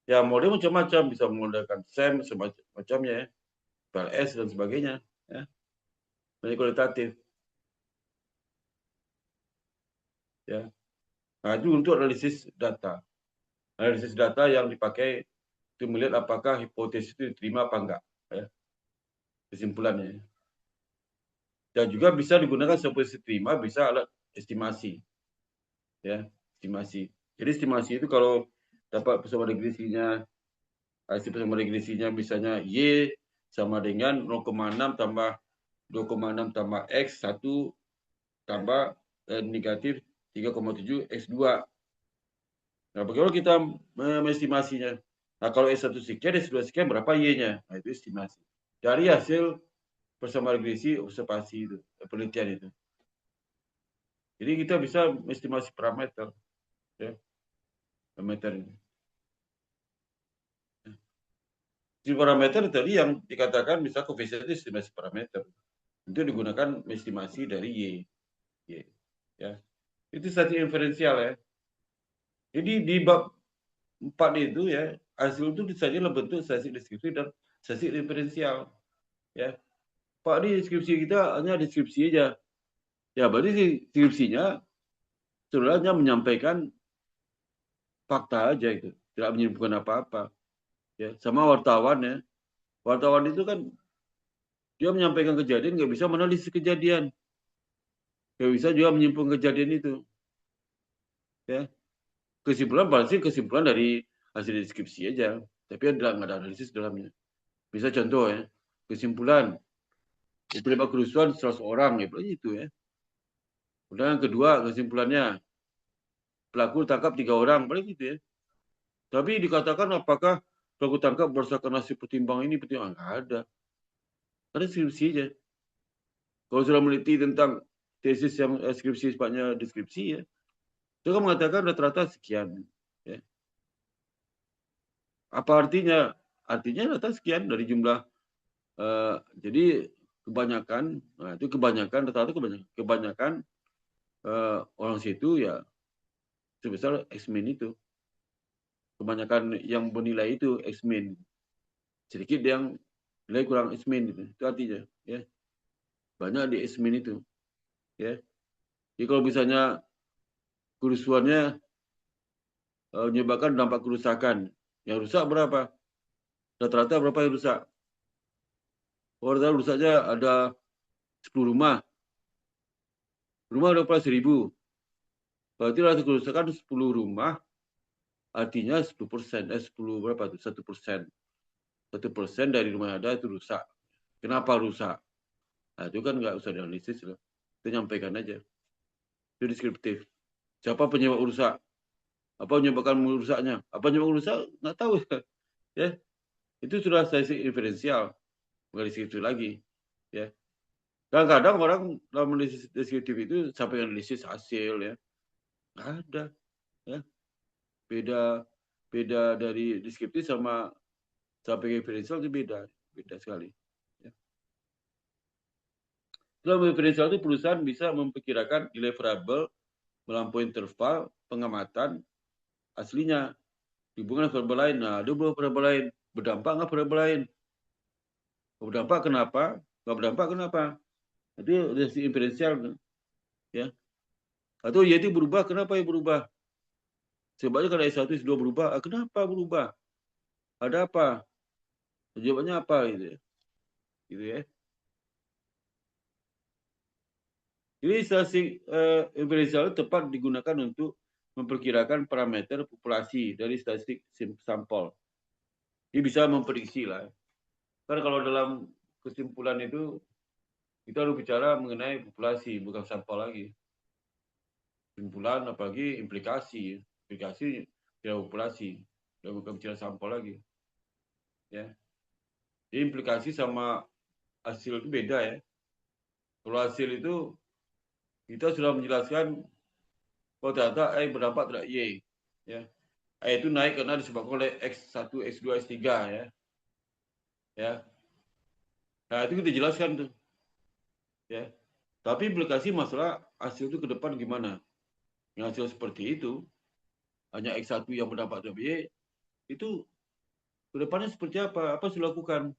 ya model macam-macam, bisa menggunakan SEM semacamnya ya, PLS dan sebagainya ya. Banyak kualitatif ya. Nah, itu untuk analisis data. Analisis data yang dipakai untuk melihat apakah hipotesis itu diterima apa enggak. Ya. Kesimpulannya. Dan juga bisa digunakan sebagai diterima, bisa alat estimasi. Ya, estimasi. Jadi estimasi itu kalau dapat persamaan regresinya, hasil persamaan regresinya misalnya Y sama dengan 0,6 tambah 2,6 tambah X 1 tambah negatif 3,7 X2. Nah, bagaimana kita mengestimasinya? Nah, kalau S1 sekian, S2 sekian, berapa Y-nya? Nah, itu estimasi. Dari hasil persamaan regresi observasi itu, penelitian itu. Jadi kita bisa estimasi parameter. Ya, parameter ini. Di parameter tadi yang dikatakan bisa koefisien estimasi parameter. Itu digunakan estimasi dari Y. Ya. Itu statistik inferensial ya. Jadi di bab 4 itu ya, hasil itu saja dalam bentuk statistik deskripsi dan statistik inferensial. Ya. Pak, di deskripsi kita hanya deskripsi aja. Ya, berarti deskripsinya sebenarnya menyampaikan fakta aja itu, tidak menyebutkan apa-apa. Ya, sama wartawan ya. Wartawan itu kan dia menyampaikan kejadian, nggak bisa menganalisis kejadian. Nggak bisa juga menyimpulkan kejadian itu. Ya. Kesimpulan pasti kesimpulan dari hasil deskripsi aja. Tapi nggak ada analisis dalamnya. Bisa contoh ya. Kesimpulan. Penyebab kerusuhan 100 orang. Ya, itu ya. Kemudian yang kedua kesimpulannya. Pelaku tangkap 3 orang. Paling gitu ya. Tapi dikatakan apakah pelaku tangkap berdasarkan hasil pertimbangan ini, pertimbangan nggak ada. Ada deskripsi aja. Kalau sudah meneliti tentang tesis yang skripsi sifatnya deskripsi ya, itu kan mengatakan rata-rata sekian. Ya. Apa artinya? Artinya rata sekian dari jumlah. Jadi kebanyakan, nah itu kebanyakan rata-rata kebanyakan orang situ ya sebesar X-min itu. Kebanyakan yang bernilai itu X-min. Sedikit yang nilai kurang X-min itu. Itu artinya ya. Banyak di X-min itu. Ya. Jadi kalau misalnya kerusuhannya menyebabkan dampak kerusakan, yang rusak berapa? Rata-rata berapa yang rusak? Rata-rata rusaknya ada 10 rumah. Rumah ada 1000. Berarti rata kerusakan 10 rumah, artinya 10%. 10 berapa itu? 1%. 1% dari rumah yang ada itu rusak. Kenapa rusak? Nah, itu kan nggak usah dianalisis loh. Itu nyampaikan aja. Itu deskriptif. Siapa penyebab rusak? Apa menyebabkan rusaknya? Apa penyebab rusak? Nggak tahu. Ya, itu sudah statistik inferensial. Bukan deskriptif lagi. Ya. Kadang-kadang orang dalam analisis deskriptif itu sampai analisis hasil ya. Nggak ada. Ya. Beda dari deskriptif sama sampai inferensial itu beda sekali. Ya. Dalam inferensial itu perusahaan bisa memperkirakan nilai variabel melampaui interval pengamatan aslinya hubungan variabel lain. Nah, ada beberapa variabel lain. Berdampak nggak variabel lain? Berdampak kenapa? Nggak berdampak kenapa? Itu dari inferensial. Ya. Atau Y itu berubah, kenapa ya berubah? Sebabnya kalau S1, S2 berubah, kenapa berubah? Ada apa? Jawabannya apa gitu ya? Gitu ya. Jadi statistik inferensial tepat digunakan untuk memperkirakan parameter populasi dari statistik sampel. Jadi bisa memprediksi lah. Karena kalau dalam kesimpulan itu kita harus bicara mengenai populasi, bukan sampel lagi. Kesimpulan apalagi implikasi tidak populasi, bukan bicara sampel lagi. Ya. Jadi implikasi sama hasil itu beda ya. Kalau hasil itu kita sudah menjelaskan kalau ternyata berdampak terhadap Y. Ya. Itu naik karena disebabkan oleh X1, X2, X3 ya. Ya. Nah, itu kita jelaskan tuh. Ya. Tapi implikasi masalah hasil itu ke depan gimana? Yang hasil seperti itu hanya X1 yang berdampak terhadap Y, itu ke depannya seperti apa? Apa harus dilakukan?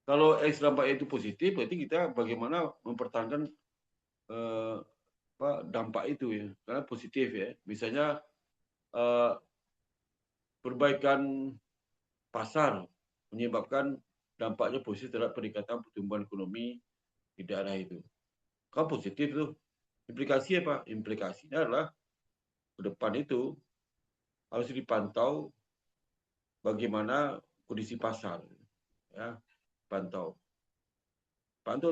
Kalau X dampak Y itu positif, berarti kita bagaimana mempertahankan dampak itu ya, karena positif ya. Misalnya perbaikan pasar menyebabkan dampaknya positif terhadap peningkatan pertumbuhan ekonomi di daerah itu. Kan positif tuh. Implikasi apa? Implikasinya adalah ke depan itu harus dipantau bagaimana kondisi pasar. Ya, pantau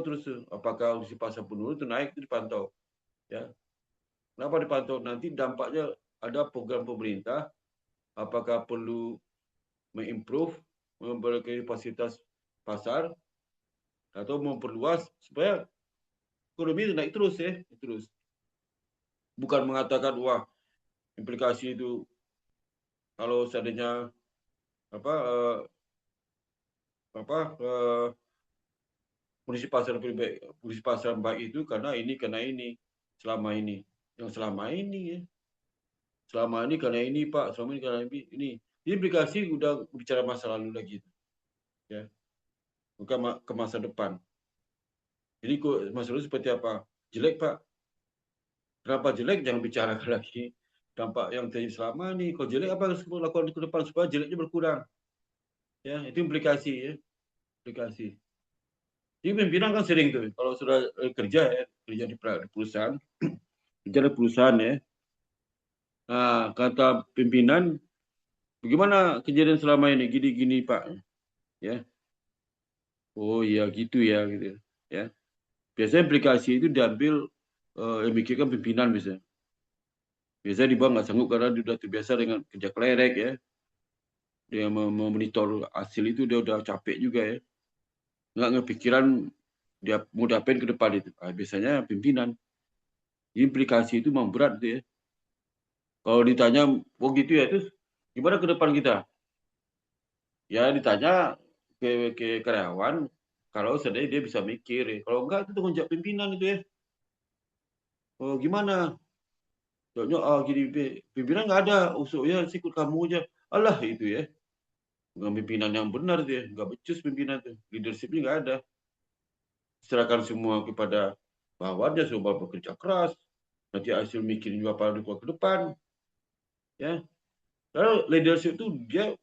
terus apakah kondisi pasar menurun itu naik itu dipantau. Ya, kenapa dipantau? Nanti dampaknya ada program pemerintah, apakah perlu mengimprove, memperbaiki fasilitas pasar atau memperluas supaya ekonomi itu naik terus ya, terus. Bukan mengatakan wah implikasi itu kalau seandainya apa kondisi pasar lebih baik, kondisi pasar baik itu karena ini selama ini yang selama ini ya, selama ini karena ini Pak, selama ini karena ini implikasi udah bicara masa lalu lagi ya, bukan ke masa depan. Jadi kok masa lalu seperti apa? Jelek Pak. Kenapa jelek? Jangan bicarakan lagi dampak yang terjadi selama ini. Kalau jelek apa harus lakukan ke depan supaya jeleknya berkurang? Ya, itu implikasi ya, implikasi. Jadi pimpinan kan sering tuh kalau sudah kerja di perusahaan, kerja di perusahaan ya. Nah, kata pimpinan, bagaimana kejadian selama ini? Gini-gini Pak, ya. Oh iya gitu ya, gitu ya. Biasanya implikasi itu diambil yang mikirkan pimpinan biasanya. Biasanya di bawah nggak sanggup karena dia sudah terbiasa dengan kerja klerek ya. Dia memonitor hasil itu dia udah capek juga ya. Nggak ngepikiran dia mau dapain ke depan itu. Biasanya pimpinan. Implikasi itu memang berat tuh ya. Kalau ditanya, oh gitu ya, terus gimana ke depan kita? Ya ditanya ke karyawan, kalau seandainya dia bisa mikir. Ya. Kalau enggak, itu tanggung jawab pimpinan itu ya. Oh gimana? Jawabnya, gini, pimpinan nggak ada, usuknya sikut kamu aja. Alah itu ya. Bukan pimpinan yang benar dia, nggak becus pimpinan itu. Leadershipnya nggak ada. Serahkan semua kepada bawahannya, semua bekerja keras. Nanti hasil mikirin juga apa ke depan. Ya, kalau leadership itu dia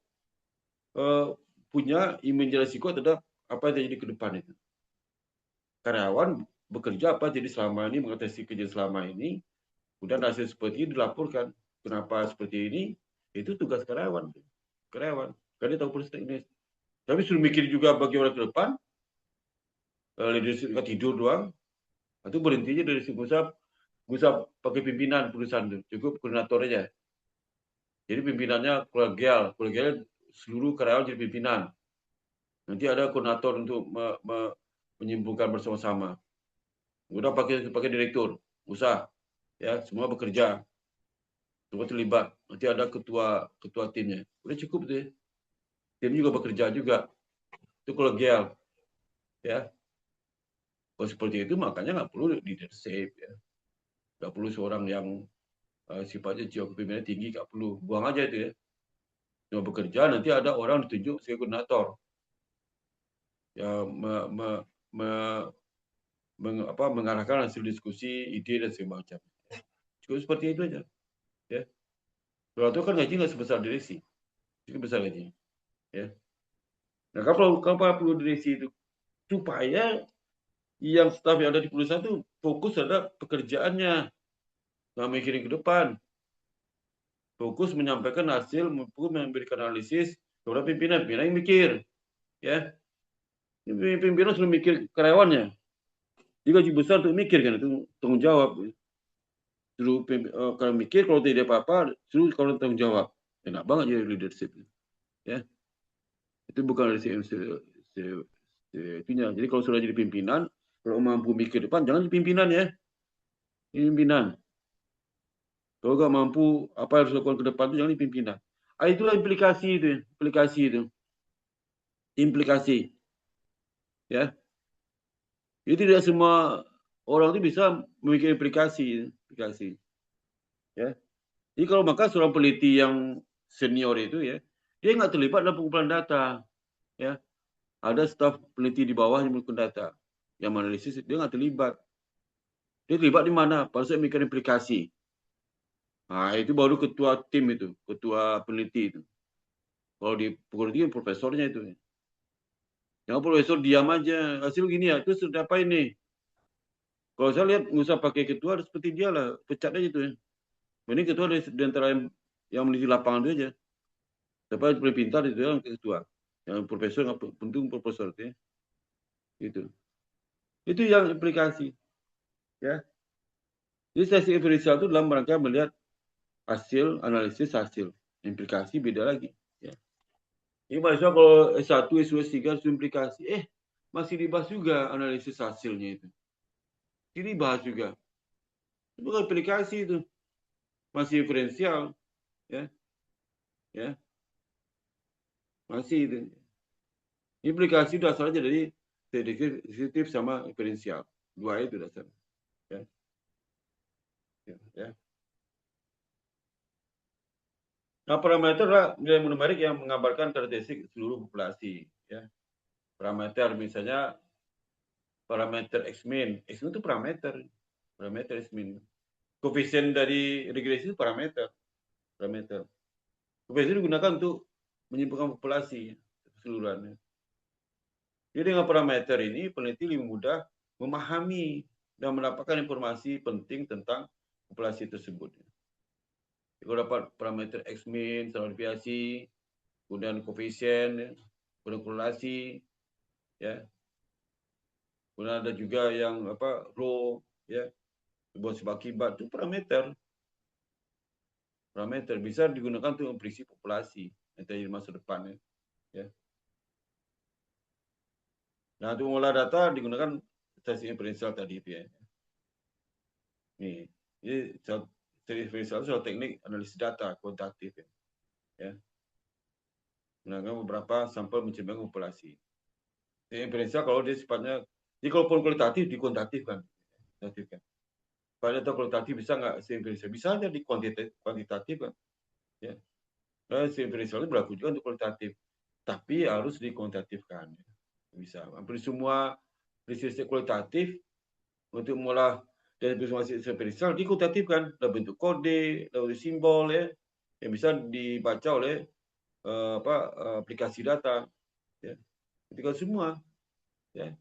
punya image resiko terhadap apa yang terjadi ke depan itu. Karyawan bekerja apa jadi selama ini mengatasi kerja selama ini, kemudian hasil seperti ini dilaporkan. Kenapa seperti ini? Itu tugas karyawan. Karyawan. Karena dia tahu proses teknis. Tapi suruh mikir juga bagaimana ke depan, leadership nggak tidur doang, itu berhentinya dari si Musab, pakai pimpinan perusahaan itu, cukup koordinator aja. Jadi pimpinannya kolegial seluruh karyawan jadi pimpinan. Nanti ada koordinator untuk menyimpulkan bersama-sama. Udah pakai direktur, usaha, ya semua bekerja, semua terlibat. Nanti ada ketua timnya. Udah cukup tuh. Ya. Tim juga bekerja juga. Itu kolegial, ya. Kalau seperti itu makanya nggak perlu leadership, ya. Nggak perlu seorang yang sifatnya jiwa kepemimpinan tinggi, nggak perlu. Buang aja itu ya. Cuma bekerja, nanti ada orang ditunjuk sebagai koordinator. Ya, mengarahkan hasil diskusi, ide dan segala macam. Cukup seperti itu aja. Ya. Kalau itu kan gaji nggak sebesar direksi, itu besar gaji. Ya. Nah, kalau perlu direksi itu supaya yang staf yang ada di perusahaan itu fokus terhadap pekerjaannya, nggak mikirin ke depan. Fokus menyampaikan hasil, memberikan analisis kepada pimpinan yang mikir. Ya. Pimpinan sudah mikir karyawannya. Dia gaji besar untuk mikir kan, itu tanggung jawab. Suruh kalau mikir, kalau tidak apa-apa, suruh kalau tanggung jawab. Enak banget jadi leadership. Ya. Itu bukan leadership itunya. Jadi kalau sudah jadi pimpinan, kalau mampu mikir depan, jangan jadi pimpinan ya. Pimpinan. Kalau nggak mampu, apa yang harus lakukan ke depan itu jangan jadi pimpinan. Itulah implikasi itu. Implikasi itu. Implikasi. Ya. Jadi tidak semua orang itu bisa memikir implikasi. Ya. Jadi kalau maka seorang peneliti yang senior itu ya, dia nggak terlibat dalam pengumpulan data. Ya. Ada staf peneliti di bawah yang melakukan data. Yang menganalisis, dia nggak terlibat. Dia terlibat di mana? Pada saat memikirkan implikasi. Nah, itu baru ketua tim itu, ketua peneliti itu. Kalau di pukul 3 profesornya itu. Yang profesor diam aja, hasil gini ya, terus apa ini? Kalau saya lihat nggak usah pakai ketua seperti dia lah, pecat aja itu ya. Ini ketua di antara yang meneliti lapangan itu aja. Siapa yang paling pintar itu yang ketua. Yang profesor nggak penting profesor itu ya. Itu yang implikasi. Ya. Jadi sesi inferensial itu dalam rangka melihat hasil, analisis hasil. Implikasi beda lagi. Ya. Ini mahasiswa kalau S1, S2, S3 harus implikasi. Masih dibahas juga analisis hasilnya itu. Ini dibahas juga. Itu bukan implikasi itu. Masih inferensial. Ya. Ya. Masih itu. Implikasi dasarnya dari deduktif sama inferensial. Dua itu dasarnya. Ya. Ya. Nah, parameter adalah nilai numerik yang menggambarkan karakteristik seluruh populasi. Ya. Parameter misalnya parameter X-min. X-min itu parameter X-min. Koefisien dari regresi itu parameter. Koefisien digunakan untuk menyimpulkan populasi keseluruhannya. Jadi dengan parameter ini peneliti lebih mudah memahami dan mendapatkan informasi penting tentang populasi tersebut. Kalau dapat parameter X-min, standar deviasi, kemudian koefisien, kemudian korelasi, ya. Kemudian ada juga yang rho, ya, sebuah sebab akibat itu parameter bisa digunakan untuk memprediksi populasi yang terjadi di masa depan, ya. Nah, untuk mengolah data digunakan statistik inferensial tadi itu ya. Nih, ini statistik inferensial itu teknik analisis data kuantitatif ya. Menggunakan beberapa sampel menciptakan populasi. Inferensial kalau dia sifatnya, jadi kalaupun kualitatif dikuantitatifkan. Pada data kualitatif bisa nggak inferensial? Bisa aja di kuantitatif kan. Ya. Nah, inferensial itu berlaku juga untuk kualitatif. Tapi harus dikuantitatifkan. Bisa. Hampir semua riset kualitatif untuk mengolah dan informasi inferensial dikuantitatifkan dalam bentuk kode, dalam simbol ya, yang bisa dibaca oleh aplikasi data. Ya. Ketika semua, ya.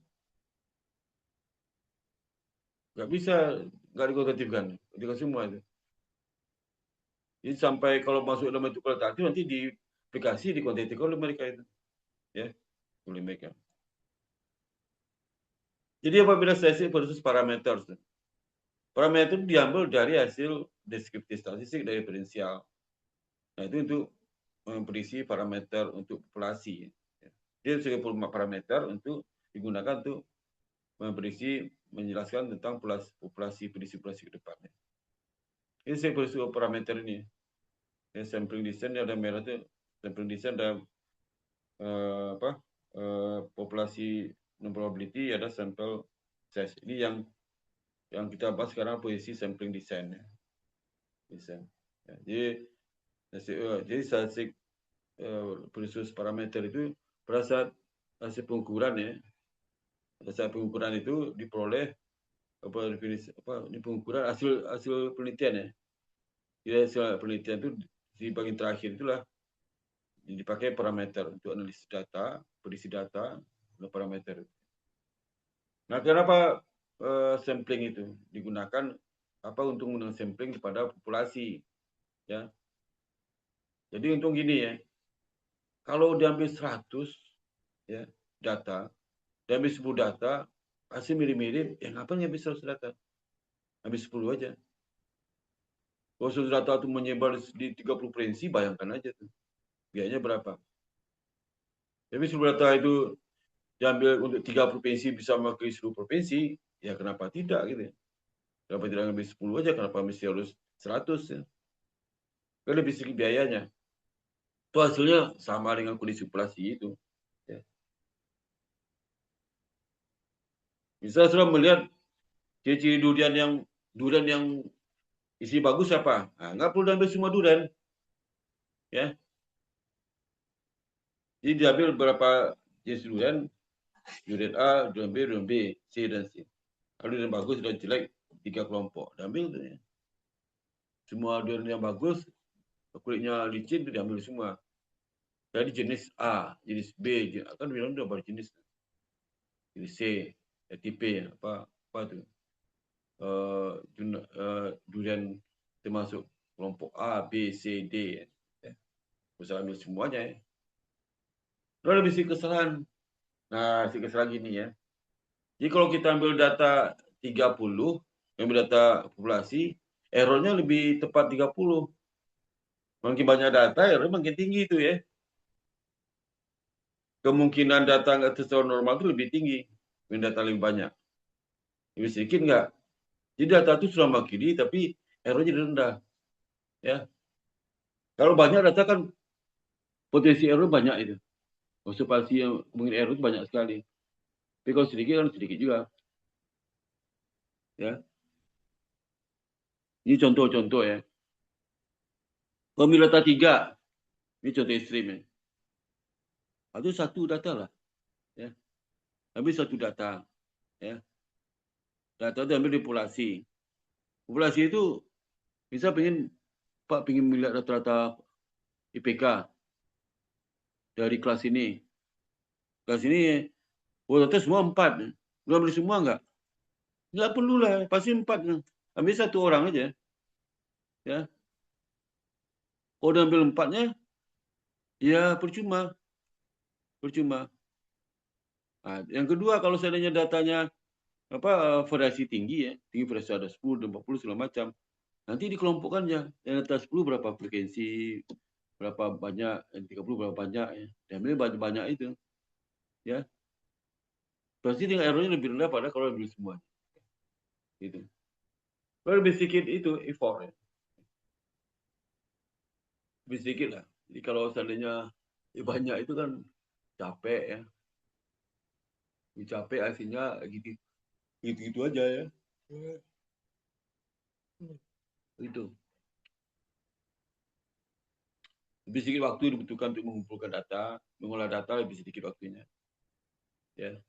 Nggak bisa nggak dikuantitatifkan ketika semua itu. Jadi sampai kalau masuk dalam bentuk kualitatif nanti di aplikasi dikuantitatifkan oleh mereka itu, ya, oleh mereka. Jadi apabila statistik versus parameter, parameter diambil dari hasil deskriptif statistik dari diferensial. Nah itu untuk memprediksi parameter untuk populasi. Dia sebagai parameter untuk digunakan untuk memprediksi menjelaskan tentang populasi prediksi ke depannya. Ini saya perlu parameter ini. Ya, sampling distance ada merah itu sampling distance ada populasi non probability ada sample size. Ini yang kita bahas sekarang posisi sampling design ya. Ya, jadi statistik proses parameter itu pada saat hasil pengukuran ya. Pada saat pengukuran itu diperoleh ini pengukuran hasil penelitian ya. Jadi hasil penelitian itu di bagian terakhir itulah dipakai parameter untuk analisis data, prediksi data, dan parameter. Nah, kenapa sampling itu digunakan untuk menggunakan sampling kepada populasi ya. Jadi untung gini ya. Kalau diambil 100 ya data, diambil 10 data, hasil mirip-mirip, ya ngapain ngambil 100 data? Ambil 10 aja. Kalau 100 data itu menyebar di 30 provinsi, bayangkan aja tuh. Biayanya berapa? Tapi 10 data itu diambil untuk 3 provinsi bisa mewakili seluruh provinsi, ya kenapa tidak gitu ya. Kenapa tidak ambil 10 aja, kenapa mesti harus 100 ya. Kan lebih sedikit biayanya. Itu hasilnya sama dengan kondisi populasi itu. Ya. Bisa sudah melihat ciri-ciri durian yang isi bagus apa? Nah, nggak perlu diambil semua durian. Ya. Jadi diambil beberapa jenis durian A, durian B, C, dan C. Kalau durian bagus dan jelek 3 kelompok. Diambil tuh ya. Semua durian yang bagus, kulitnya licin itu diambil semua. Jadi jenis A, jenis B, kan bilang udah berjenis. Jenis C, tipe apa tuh? Durian termasuk kelompok A, B, C, D. Ya. Bisa ambil semuanya ya. Lalu lebih kesalahan. Nah, si kesalahan gini ya. Jadi kalau kita ambil data 30, ambil data populasi, errornya lebih tepat 30. Makin banyak data, error makin tinggi itu ya. Kemungkinan data nggak sesuai normal itu lebih tinggi. Data lebih banyak. Lebih sedikit nggak? Jadi data itu sudah makili, tapi errornya rendah. Ya. Kalau banyak data kan potensi error banyak itu. Observasi yang mungkin error itu banyak sekali. Tapi kalau sedikit kan sedikit juga. Ya. Ini contoh-contoh ya. Pemilu data 3. Ini contoh ekstrim ya. Itu satu data lah. Ya. Ambil satu data. Ya. Data itu ambil di populasi. Populasi itu bisa Pak pengen melihat rata-rata IPK dari kelas ini. Kelas ini, rata semua 4. Lu ambil semua enggak? Enggak perlu lah, pasti 4. Ambil satu orang aja. Ya. Kalau udah ambil 4-nya, ya percuma. Percuma. Nah, yang kedua, kalau seandainya datanya variasi tinggi ya, tinggi variasi ada 10 dan 40 segala macam. Nanti dikelompokkan ya, yang atas 10 berapa frekuensi, berapa banyak, yang 30 berapa banyak ya. Diambil banyak itu. Ya. Pasti dengan errornya lebih rendah pada kalau ambil semua. Gitu. Kalau lebih sedikit itu effort ya. Lebih sedikit lah. Jadi kalau seandainya banyak itu kan capek ya. Capek hasilnya gitu aja ya. Itu. Lebih sedikit waktu dibutuhkan untuk mengumpulkan data, mengolah data lebih sedikit waktunya. Ya.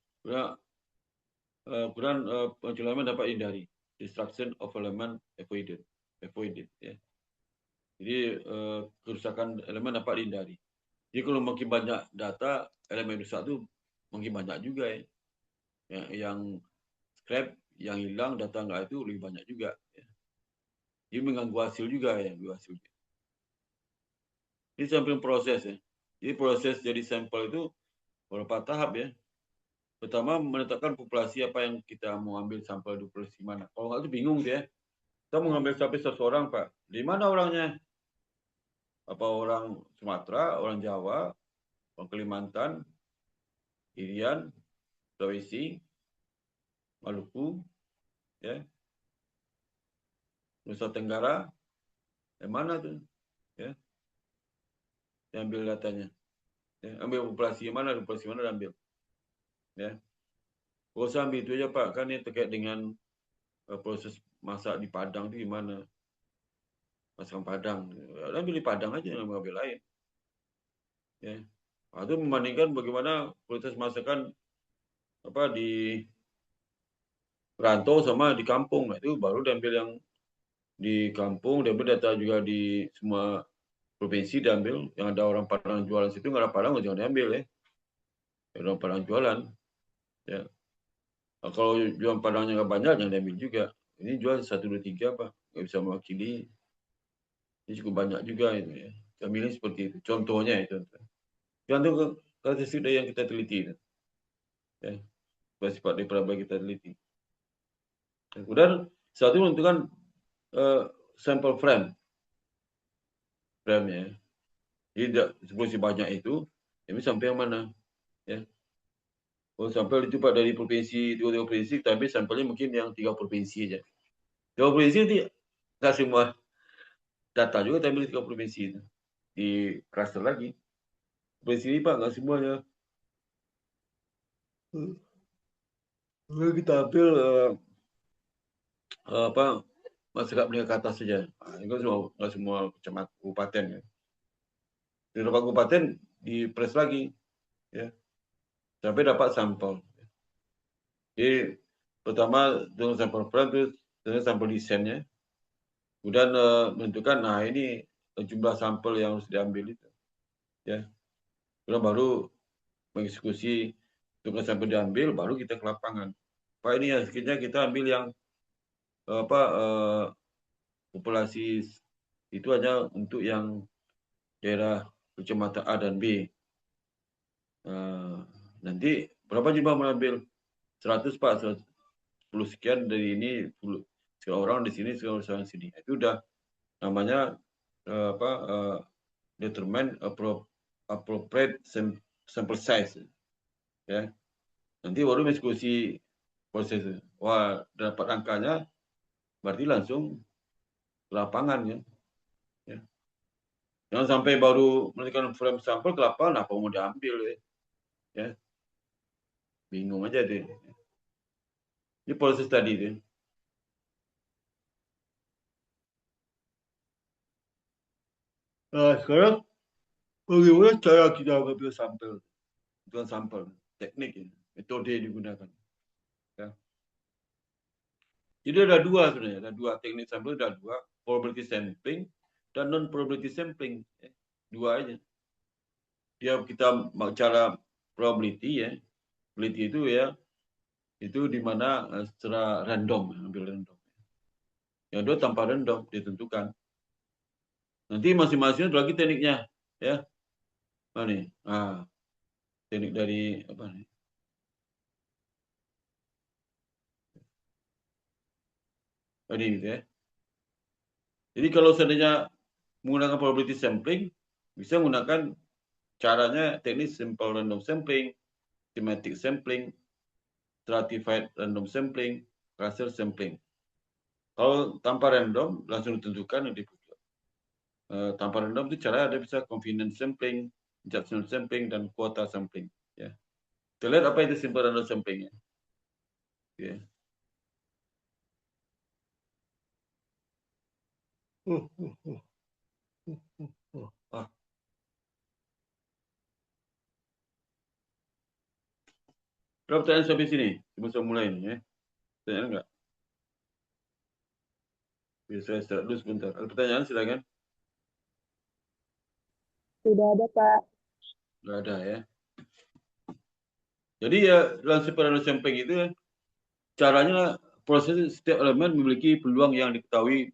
Kemudian pencurian dapat hindari. Destruction of element avoided. Ya. Jadi kerusakan elemen dapat dihindari. Jadi kalau makin banyak data, elemen rusak itu makin banyak juga ya. Yang scrap, yang hilang, data enggak itu lebih banyak juga. Ya. Jadi mengganggu hasil juga ya. Ini sampling proses ya. Jadi proses jadi sampel itu beberapa tahap ya. Pertama menetapkan populasi apa yang kita mau ambil sampel di populasi mana. Kalau nggak itu bingung ya. Kita mau ngambil sampai 100 orang Pak. Di mana orangnya? Apa orang Sumatera, orang Jawa, orang Kalimantan, Irian, Sulawesi, Maluku, ya, Nusa Tenggara, yang mana tuh? Ya, yang ambil datanya. Ya, ambil populasi mana ambil. Ya. Kalau saya ambil itu aja Pak, kan ini terkait dengan proses masak di Padang itu gimana? Masakan Padang. Ambil di Padang aja, yang ambil lain. Ya. Itu membandingkan bagaimana proses masakan di rantau sama di kampung. Nah, itu baru diambil yang di kampung, diambil data juga di semua provinsi diambil. Yang ada orang Padang jualan situ, nggak ada Padang, jangan diambil ya. Orang Padang jualan. Ya. Nah, kalau jualan Padangnya nggak banyak, jangan diambil juga. Ini jual 1, 2, 3 Pak. Nggak bisa mewakili. Ini cukup banyak juga itu ya. Ambilnya seperti itu. Contohnya itu. Contoh kasus yang kita teliti. Ya. Sifat daripada kita teliti. Kemudian satu menentukan sampel frame ya. Jadi sebelum banyak itu, ini sampai yang mana? Ya. Kalau sampel itu Pak dari provinsi, 2 provinsi, tapi sampelnya mungkin yang 3 provinsi aja. 3 provinsi itu nggak semua data juga, tapi 3 provinsi itu. Di cluster lagi. Provinsi ini Pak nggak semuanya. Kita ambil masyarakat menengah ke atas saja. Nah, ini kan nggak semua kecamatan kabupaten ya. Di beberapa kabupaten di press lagi, ya, sampai dapat sampel. Jadi pertama dengan sampel frame itu sampel desainnya, kemudian menentukan, nah ini jumlah sampel yang harus diambil itu, ya. Kemudian baru mengeksekusi tugas sampel diambil, baru kita ke lapangan. Pak ini ya, sekitarnya kita ambil yang populasi itu hanya untuk yang daerah kecamatan A dan B. Nanti berapa jumlah mengambil? 100 Pak, 10 sekian dari ini, 10 sekian orang di sini, sekian orang di sini. Itu udah namanya determine appropriate sample size, ya. Nanti baru eksekusi proses. Wah, dapat angkanya, berarti langsung ke lapangan, ya. Jangan sampai baru menentukan frame sampel ke lapangan, apa mau diambil, ya. Bingung aja deh. Ini proses tadi deh. Nah, sekarang bagaimana cara kita mengambil sampel? Bukan sampel, teknik, ya. Metode yang digunakan. Ya. Jadi ada dua sebenarnya, ada dua teknik sampel, ada dua, probability sampling dan non probability sampling, ya. Dua aja. Dia kita cara probability, ya. Probability itu, ya, itu di mana secara random, ambil random. Yang dua tanpa random ditentukan. Nanti masing-masing ada lagi tekniknya, ya. Nah, nih, teknik dari apa nih? Tadi gitu, ya. Jadi kalau seandainya menggunakan probability sampling, bisa menggunakan caranya teknik simple random sampling, thematic sampling, stratified random sampling, cluster sampling. Kalau tanpa random langsung ditentukan di tanpa random itu cara ada bisa confidence sampling, judgment sampling, dan quota sampling. Ya. Kita lihat apa itu simple random sampling. Ya. Berapa pertanyaan sampai sini? Sebelum mulai ini, ya. Pertanyaan enggak? Biar saya start dulu sebentar. Ada pertanyaan, silakan. Tidak ada, Pak. Enggak ada, ya. Jadi ya dalam simple random sampling itu caranya proses setiap elemen memiliki peluang yang diketahui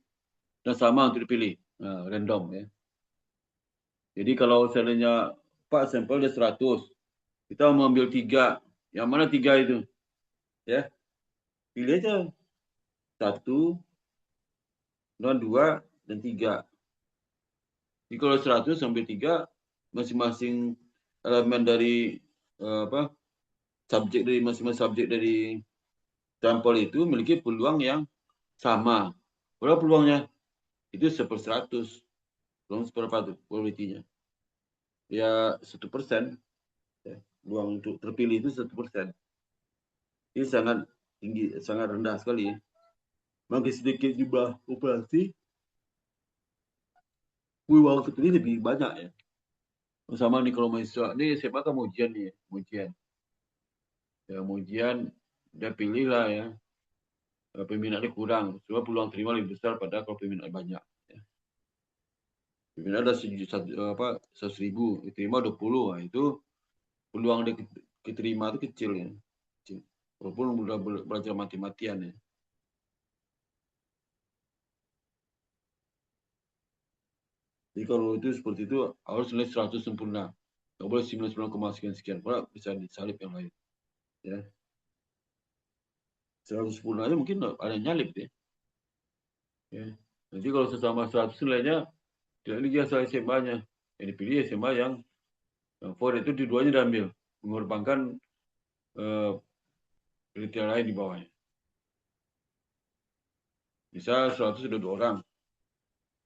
dan sama untuk dipilih. Random, ya. Jadi kalau seandainya Pak sampel ada 100, kita mau ambil 3. Yang mana 3 itu? Ya, pilih aja 1, 2, dan 3. Jadi kalau 100 ambil 3, masing-masing elemen dari subjek dari masing-masing subjek dari sampel itu memiliki peluang yang sama. Berapa peluangnya? Itu 1/100. Peluang seberapa tuh probability-nya? Ya 1%. Ya. Peluang untuk terpilih itu 1%. Ini sangat tinggi, sangat rendah sekali, ya. Makin sedikit jumlah populasi, peluang terpilih lebih banyak, ya. Sama nih kalau mahasiswa, ini SMA kan ujian nih, ujian. Ya, ujian, dia pilih lah, ya. Peminatnya kurang, cuma peluang terima lebih besar pada kalau peminat banyak. Ya. Peminat ada 100.000, diterima 20, nah, itu peluang dia keterima itu kecil, ya. Kecil. Walaupun udah belajar mati-matian, ya. Jadi kalau itu seperti itu harus nilai 100 sempurna. Nggak boleh 99, sekian. Kalau bisa disalip yang lain. Ya. 100 sempurna aja mungkin ada yang nyalip, ya. Ya. Nanti kalau sesama 100 nilainya tidak lagi asal SMA-nya. Yang dipilih SMA yang for itu dua-duanya diambil. Mengorbankan kriteria lain di bawahnya. Misal 100 sudah 2 orang.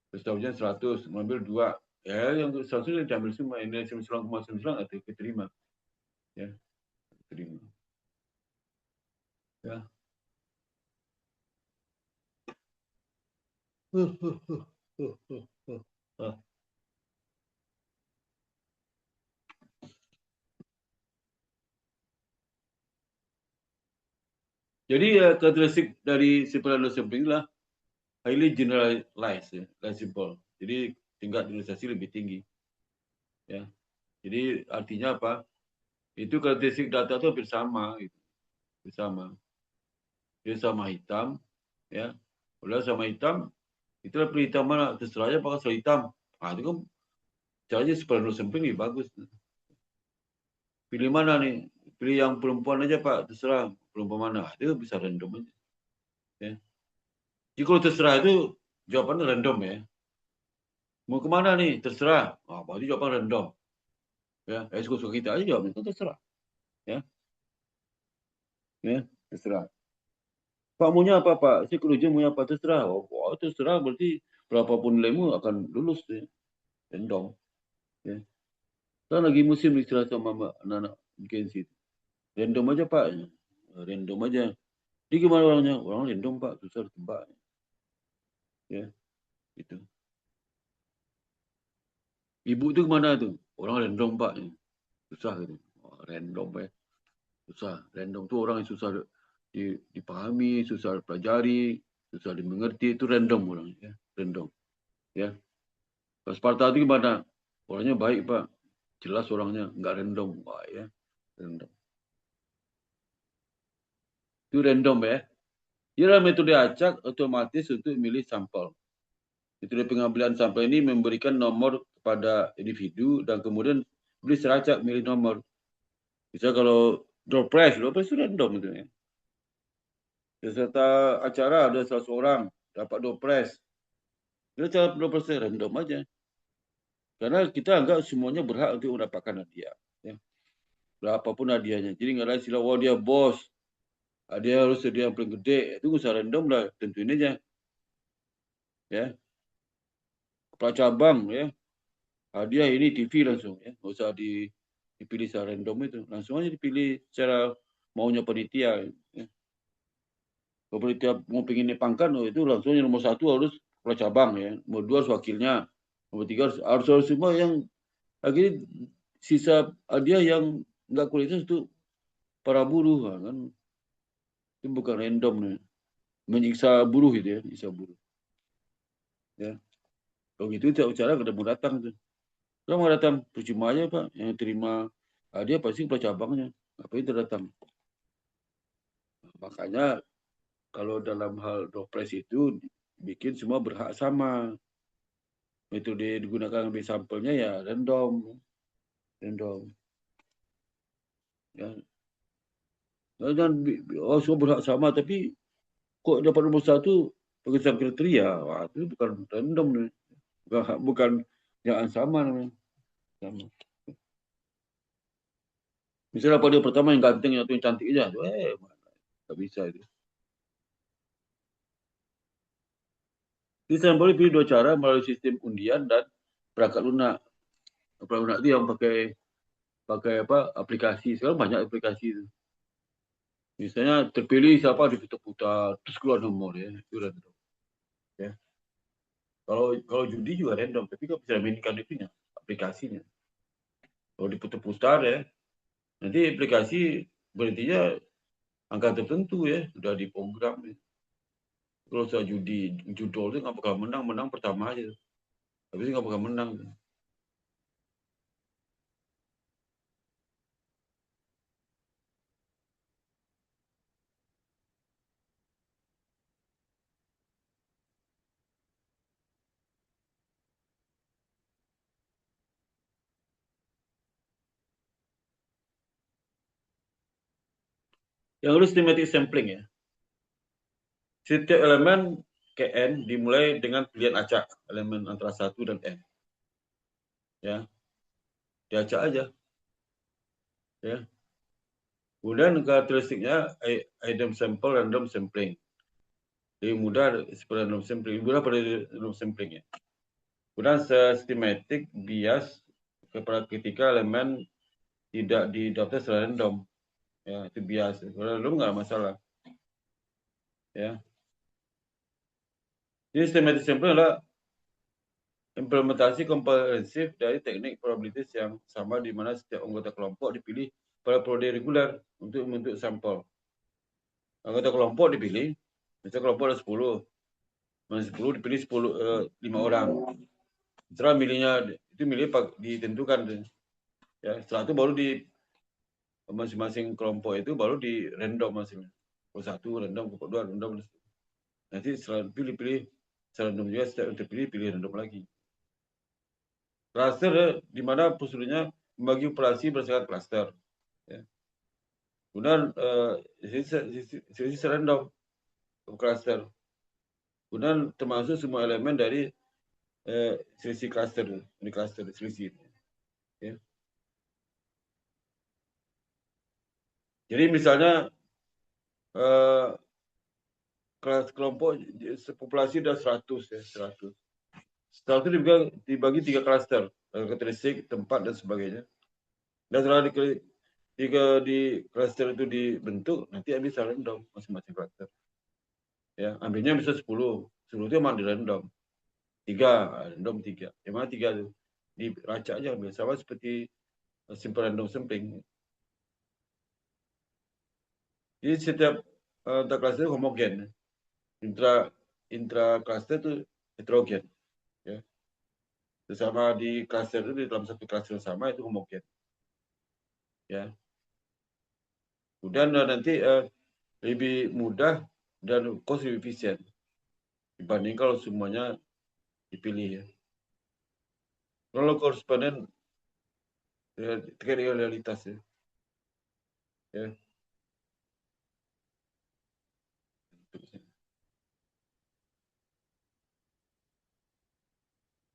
Terus tahunya 100, mengambil 2. Ya, yang 100 diambil semua. Nilai 99,99 atau keterima. Ya, keterima. Ya. Jadi karakteristik dari simple random sampling adalah highly generalized, ya, simple. Jadi tingkat generalisasi lebih tinggi. Ya. Jadi artinya apa? Itu karakteristik data itu hampir sama, gitu. Sama. Dia sama hitam, ya. Kalau sama hitam, itulah pilih hitam mana? Terserah aja pakai sel hitam. Ah, itu kan caranya separuh sampling lebih bagus. Pilih mana nih? Pilih yang perempuan aja Pak, terserah perempuan mana. Itu bisa random aja. Ya. Jadi kalau terserah itu jawabannya random ya. Mau kemana nih? Terserah. Ah, berarti jawaban random. Ya, suka-suka kita aja jawab itu terserah. Ya, ya, terserah. Pak maunya apa Pak? Si kerja maunya apa terserah. Oh, terserah berarti berapapun nilaimu akan lulus ya. Random. Ya. Kan lagi musim istirahat sama anak-anak Gen Z. Random aja Pak. Random aja. Jadi gimana orangnya? Orang random Pak, susah ditebak. Ya, gitu. Ibu itu kemana tuh? Orang random Pak. Susah gitu. Oh, random ya. Susah. Random tuh orang yang susah dipahami, susah dipelajari, susah dimengerti. Itu random orang. Ya. Random. Ya. Kalau Sparta itu gimana? Orangnya baik Pak. Jelas orangnya. Nggak random. Wah, ya. Random. Itu random ya. Ialah metode acak otomatis untuk memilih sampel. Metode pengambilan sampel ini memberikan nomor kepada individu dan kemudian beli seracak milih nomor. Bisa kalau door prize itu random itu ya. Peserta acara ada 100 orang dapat door prize. Kita cara door prize random aja. Karena kita anggap semuanya berhak untuk mendapatkan hadiah. Ya. Berapapun hadiahnya. Jadi nggak ada istilah, wah dia bos. Dia harus hadiah yang paling gede. Itu usah random lah. Tentuin aja. Ya. Kepala cabang ya. Hadiah ini TV langsung ya, nggak usah dipilih secara random itu, langsung aja dipilih secara maunya panitia. Ya. Kalau panitia mau pengen dipangkat, itu langsung yang nomor 1 harus kepala cabang ya, nomor 2 harus wakilnya, nomor 3 harus semua yang akhirnya sisa hadiah yang nggak kualitas itu para buruh kan, itu bukan random nih, menyiksa buruh itu ya, menyiksa buruh. Ya, kalau gitu tidak bicara kada mau datang tuh. Kalau mau datang percuma aja Pak, yang terima hadiah pasti kepala cabangnya. Apa itu datang? Makanya kalau dalam hal dopres itu bikin semua berhak sama. Metode digunakan ambil sampelnya ya random. Random. Ya. Dan semua berhak sama tapi kok dapat nomor 1 pakai kriteria. Wah, itu bukan random nih. Bukan jangan sama namanya. Sama. Misalnya pada pertama yang ganteng atau yang cantik aja, nggak bisa itu. Jadi saya boleh pilih 2 cara melalui sistem undian dan perangkat lunak. Perangkat lunak itu yang pakai apa aplikasi. Sekarang banyak aplikasi itu. Misalnya terpilih siapa diputar-putar terus keluar nomor ya, itu random. Ya. Kalau judi juga random, tapi kalau bisa mainkan itunya aplikasinya. Kalau diputar-putar ya, nanti aplikasi berarti angka tertentu ya sudah diprogram. Ya. Kalau saya judi judul itu nggak bakal menang pertama aja, tapi nggak bakal menang. Yang harus thematic sampling ya. Setiap elemen KN dimulai dengan pilihan acak elemen antara 1 dan N. Ya, diacak aja. Ya. Kemudian karakteristiknya item sample random sampling. Lebih mudah seperti random sampling, lebih mudah pada random sampling ya. Kemudian systematic bias ketika elemen tidak didaftar secara random. Ya, itu bias. Kalau random nggak masalah. Ya. Jadi systematic sampling adalah implementasi komprehensif dari teknik probabilitas yang sama di mana setiap anggota kelompok dipilih pada periode reguler untuk membentuk sampel. Anggota kelompok dipilih. Misalnya kelompok ada 10. Masih 10 dipilih 5 orang. Setelah milihnya itu ditentukan. Ya, setelah itu baru di masing-masing kelompok itu baru di random masing. Kelompok 1 random, kelompok 2 random. Nanti setelah pilih random juga, setelah pilih random lagi. Cluster di mana prosedurnya membagi populasi berdasarkan cluster. Ya. Kemudian sisi random cluster. Kemudian termasuk semua elemen dari selisih cluster, ini cluster selisih. Ya. Jadi misalnya kelas kelompok populasi udah 100 ya, 100. Setelah itu dibagi 3 cluster, karakteristik, tempat dan sebagainya. Dan setelah di cluster itu dibentuk, nanti ambil secara random masing-masing cluster. Ya, ambilnya bisa 10. 10 itu memang di random. 3, random 3. Yang mana 3 itu? Diracak aja, sama seperti simple random sampling. Jadi setiap cluster itu homogen. Intra cluster itu heterogen. Ya. Sesama di cluster itu, di dalam satu cluster sama itu homogen. Ya. Kemudian nanti lebih mudah dan cost lebih efisien dibanding kalau semuanya dipilih ya. Kalau koresponden terkait dengan realitas ya. Ya.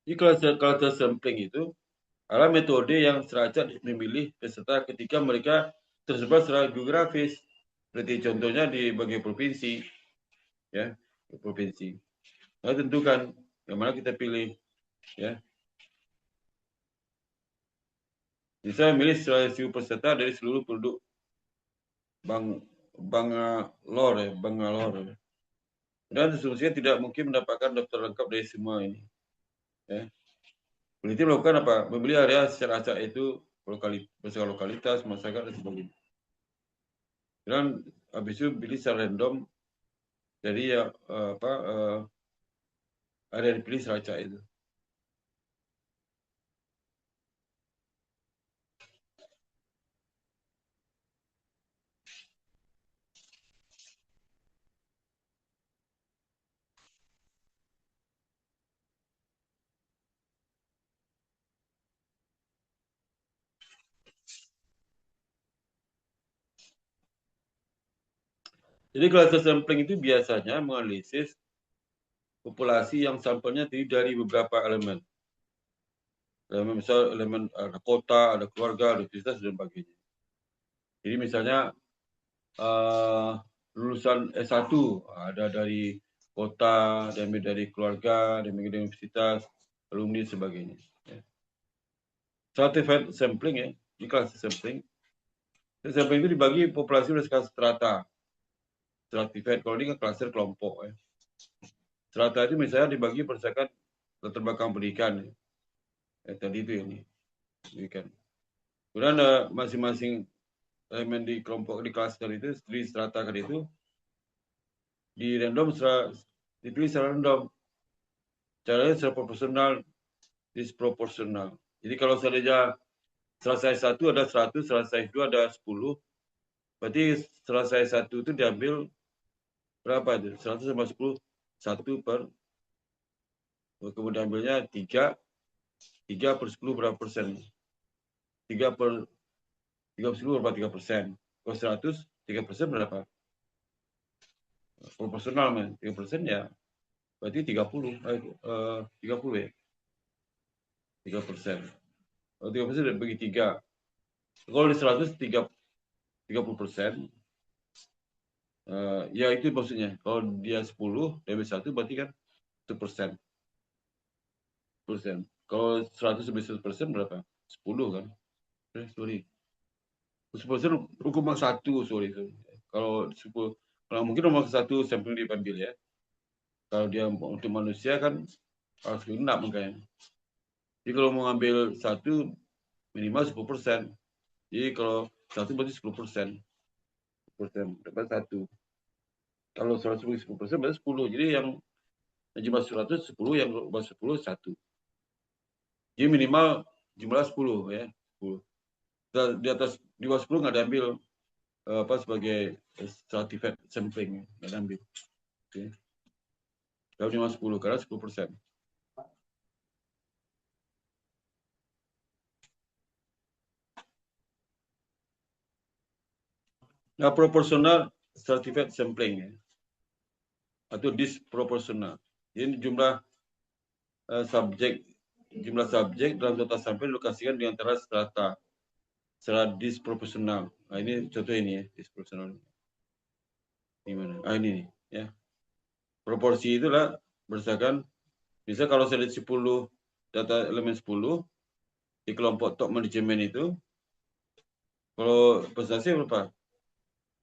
Jadi cluster sampling itu adalah metode yang seracak memilih peserta ketika mereka tersebar secara geografis. Seperti contohnya di bagian provinsi, ya, provinsi. Nah, tentukan yang mana kita pilih, ya. Bisa memilih seluruh peserta dari seluruh penduduk Bangalore. Dan sesungguhnya tidak mungkin mendapatkan daftar lengkap dari semua ini. Ya. Peneliti melakukan apa? Memilih area secara acak itu berdasarkan lokalitas, masyarakat, dan sebagainya. Dan habis itu pilih secara random dari area yang dipilih secara acak itu. Jadi cluster sampling itu biasanya menganalisis populasi yang sampelnya terdiri dari beberapa elemen. Misal elemen ada kota, ada keluarga, ada aktivitas, dan sebagainya. Jadi misalnya lulusan S1 ada dari kota, dari keluarga, dari universitas, alumni, sebagainya. Ya. Stratified sampling ya, ini kelas sampling. Sampling itu dibagi populasi berdasarkan strata. Stratified, kalau ini kan klaster kelompok ya. Strata itu misalnya dibagi berdasarkan latar belakang pendidikan. Ya, tadi itu ini. Pendidikan. Kemudian masing-masing elemen di kelompok di klaster itu, di strata kan itu, di random dipilih secara random. Caranya secara proporsional, disproporsional. Jadi kalau seandainya selesai 1 ada 100, selesai 2 ada 10, berarti selesai 1 itu diambil berapa itu? 100 sama 10, 1 per, kemudian ambilnya 3 per 10 berapa persen? 3 per 10 berapa 3%? Kalau 100, 3% berapa? Proporsional, 3% ya, berarti 30 ya, 3%. Kalau 3% bagi 3. Kalau di 100, 30%. Ya itu maksudnya. Kalau dia 10, dari 1 berarti kan 1%. Kalau 100 lebih 100% berapa? 10 kan? Sorry. 10% hukum 1, sorry. Kalau 10, kalau mungkin nomor 1 sampel diambil ya. Kalau dia untuk manusia kan harus genap makanya. Jadi kalau mau ambil 1 minimal 10%. Jadi kalau 1 berarti 10%. 10%, dapat 1. Kalau 100 bagi 10% berarti 10. Jadi yang jumlah 100 10, yang bawah 10 1. Jadi minimal jumlah 10 ya. 10. Di atas di bawah 10 nggak diambil sebagai stratified sampling, nggak diambil. Okay. Kalau cuma 10 karena 10%. Nah, proporsional stratified sampling ya, atau disproporsional. Ini jumlah jumlah subjek dalam total sampel dilokasikan di antara strata secara disproporsional. Nah, ini contoh ini ya, disproporsional. Gimana? Ah, ini nih, ya. Proporsi itulah berdasarkan, bisa kalau saya lihat 10 data elemen 10 di kelompok top manajemen itu, kalau presentasi berapa?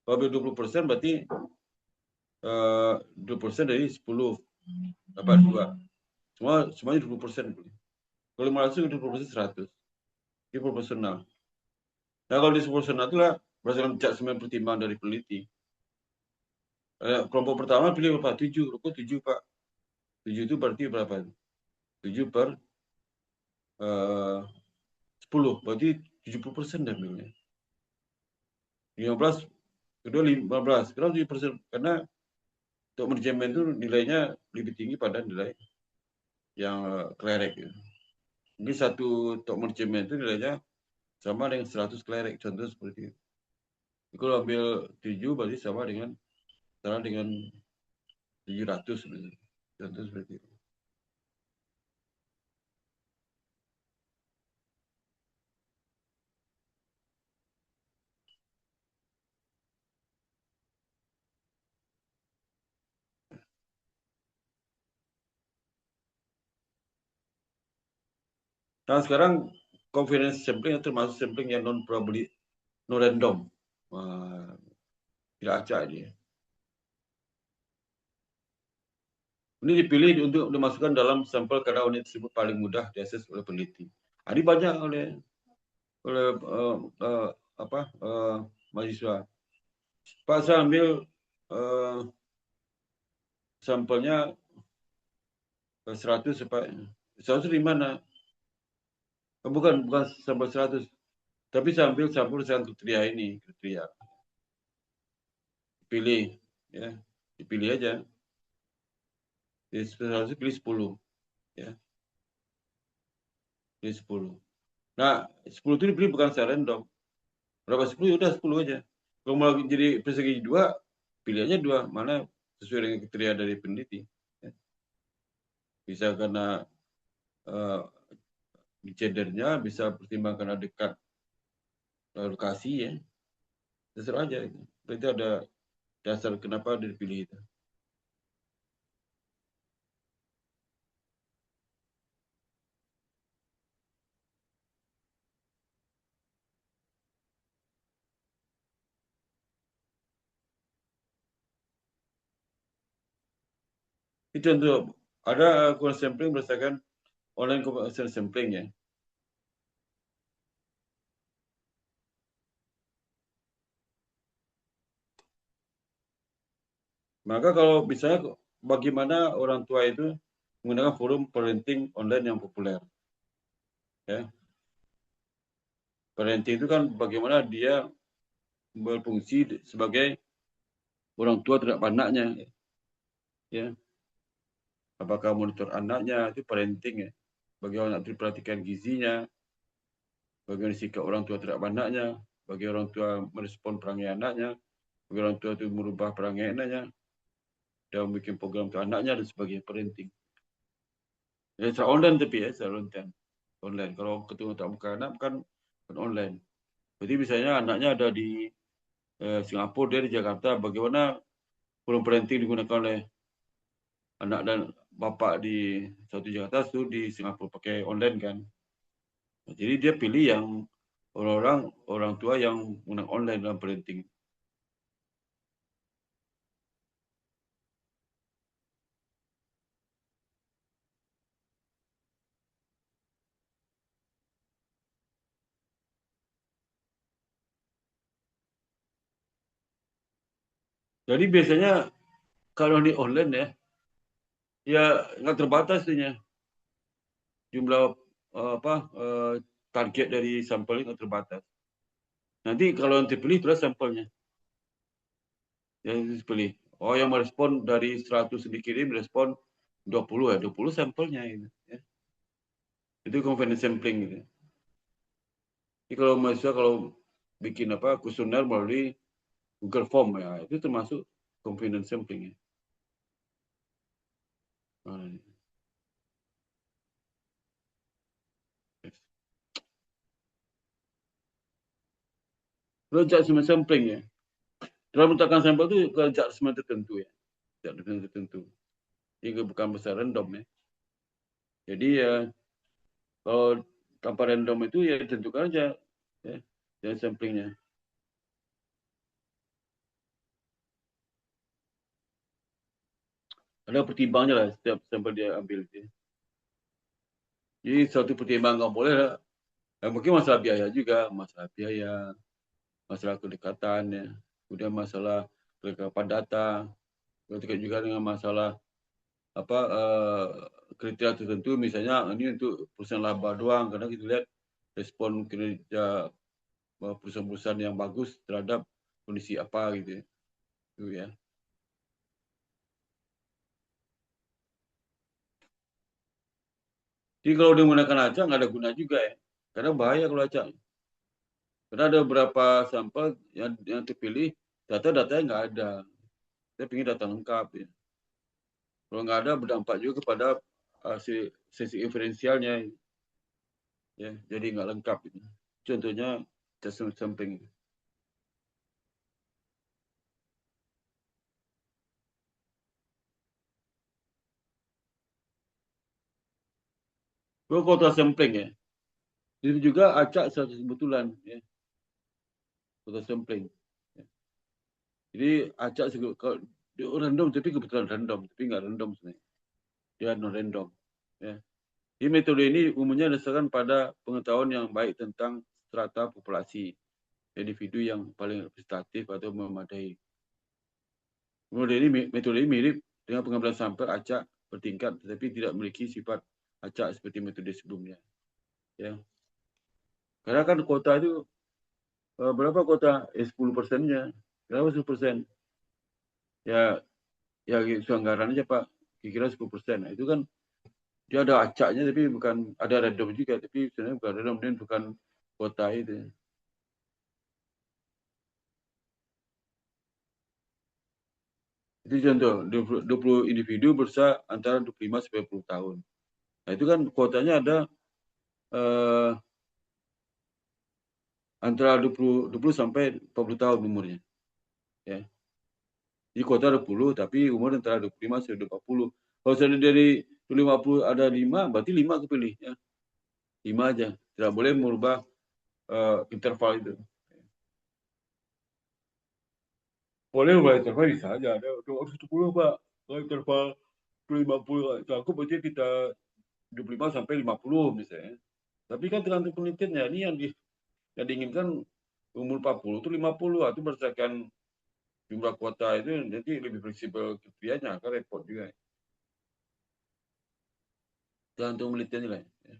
Kalau 20% berarti 20% dari 10 dapat 2. Semuanya 20%. Kalau 500 20% 100. Ini proporsional. Nah, kalau disproporsional itulah berdasarkan judgement pertimbangan dari peneliti. Kelompok pertama pilih berapa? 7. Rukun 7, Pak. 7 itu berarti berapa? 7 per 10. Berarti 70% ambilnya. 15, kedua 15. Kenapa 7%? Karena untuk manajemen itu nilainya lebih tinggi pada nilai yang klerek. Gitu. Mungkin satu top manajemen itu nilainya sama dengan 100 klerek. Contoh seperti itu. Kalau ambil 7 berarti sama dengan 700. Contoh seperti itu. Nah, sekarang confidence sampling termasuk sampling yang non random. Tidak acak dia. Ini dipilih untuk dimasukkan dalam sampel karena unit tersebut paling mudah diakses oleh peneliti. Ini banyak oleh mahasiswa. Pak, saya ambil sampelnya 100, Pak. 100 di mana? Bukan sampel 100. Tapi saya ambil sampel dengan kriteria ini, kriteria. Pilih, ya. Dipilih aja. Di 100 pilih 10, ya. Pilih 10. Nah, 10 itu dipilih bukan secara random. Berapa 10 ya udah 10 aja. Kalau mau jadi persegi 2, pilih aja 2, mana sesuai dengan kriteria dari peneliti. Ya. Bisa karena gender-nya, bisa pertimbangkan karena dekat lokasi ya. Terserah aja. Berarti ada dasar kenapa dipilih itu. Itu untuk ada kurang sampling berdasarkan online commercial sampling ya. Maka kalau misalnya bagaimana orang tua itu menggunakan forum parenting online yang populer. Ya. Parenting itu kan bagaimana dia berfungsi sebagai orang tua terhadap anaknya. Ya. Apakah monitor anaknya, itu parenting ya. Bagaimana anak diperhatikan gizinya, bagaimana sikap orang tua terhadap anaknya, bagi orang tua merespon perangai anaknya, bagi orang tua itu merubah perangai anaknya, dan bikin program untuk anaknya dan sebagainya, parenting. Ya, secara online tapi ya, secara online. Kalau ketemu tak muka anak kan online. Jadi misalnya anaknya ada di Singapura, dia di Jakarta, bagaimana program parenting digunakan oleh anak dan bapak di satu Jakarta, itu di Singapura pakai online kan. Jadi dia pilih yang orang tua yang menggunakan online dalam parenting. Jadi biasanya kalau ini online ya nggak terbatas itunya. Jumlah target dari sampel itu terbatas. Nanti kalau yang terpilih itulah sampelnya yang dipilih. Oh, yang merespon dari 100 dikirim respon 20 20 sampelnya gitu. Ya. Itu confidence sampling gitu. Jadi kalau mahasiswa kalau bikin kuesioner melalui Google Form ya itu termasuk confidence sampling ya. Kalau judgement sampling ya. Dalam meletakkan sampel itu ke judgement tertentu ya. Judgement tertentu. Jadi bukan besar random ya. Jadi ya kalau tanpa random itu ya tentukan aja ya, dan samplingnya. Ada pertimbangannya lah setiap sampel dia ambil. Jadi satu pertimbangan nggak boleh lah. Mungkin masalah biaya juga, masalah biaya, masalah kedekatan ya, kemudian masalah kelengkapan data, terkait juga dengan masalah kriteria tertentu, misalnya ini untuk perusahaan laba doang, karena kita lihat respon kinerja perusahaan-perusahaan yang bagus terhadap kondisi apa gitu ya. Itu ya. Jadi kalau dia menggunakan acak nggak ada guna juga ya, karena bahaya kalau acak. Karena ada beberapa sampel yang terpilih data-datanya nggak ada. Saya ingin data lengkap ya. Kalau nggak ada berdampak juga kepada sesi inferensialnya ya, jadi nggak lengkap. Gitu. Contohnya just sampling. Kalau kota sampling ya, itu juga acak secara kebetulan ya, kota sampling. Ya. Jadi acak kalau random tapi kebetulan random, tapi nggak random sebenarnya. Dia non random. Ya. Jadi metode ini umumnya berdasarkan pada pengetahuan yang baik tentang strata populasi individu yang paling representatif atau memadai. Metode ini mirip dengan pengambilan sampel acak bertingkat, tetapi tidak memiliki sifat acak seperti metode sebelumnya. Ya. Karena kan kota itu berapa kota? 10%-nya. Berapa 10%? Ya, ya anggaran aja Pak. Kira-kira 10%. Nah, itu kan dia ada acaknya tapi bukan ada random juga, tapi sebenarnya bukan random dan bukan kota itu. Itu contoh 20 individu berusia antara 25 sampai 40 tahun. Nah, itu kan kuotanya ada antara 20 sampai 40 tahun umurnya. Ya. Jadi kuota 20 tapi umur antara 25 sampai 40. Kalau saya dari 50 ada 5, berarti 5 kepilih ya. 5 aja. Tidak boleh merubah interval itu. Boleh ubah interval bisa aja. Ada 270 Pak. Kalau interval 50 cakup berarti kita 25 sampai 50 misalnya. Tapi kan tergantung penelitiannya. Ini yang diinginkan umur 40 itu 50. Itu berdasarkan jumlah kuota itu nanti lebih fleksibel kriterianya. Kan repot juga. Tergantung penelitiannya lah. Ya.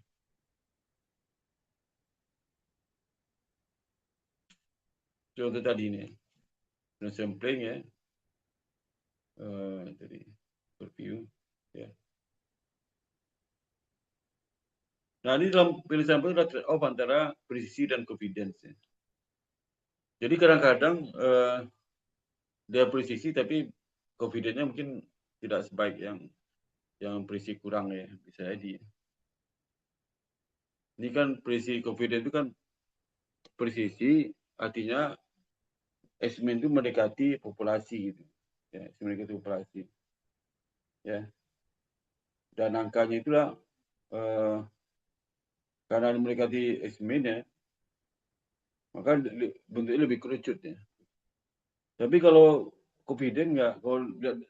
Contoh tadi ini. Sampling ya. Tadi review. Ya. Nah, ini dalam pilih sampel ada trade off antara presisi dan confidence. Ya. Jadi kadang-kadang dia presisi tapi confidence-nya mungkin tidak sebaik yang presisi kurang ya, bisa jadi. Ini kan presisi confidence itu kan presisi artinya estimate itu mendekati populasi gitu. Ya, mendekati populasi. Ya. Dan angkanya itulah karena mendekati estimate ya, maka bentuknya lebih kerucut ya. Tapi kalau confident nggak, kalau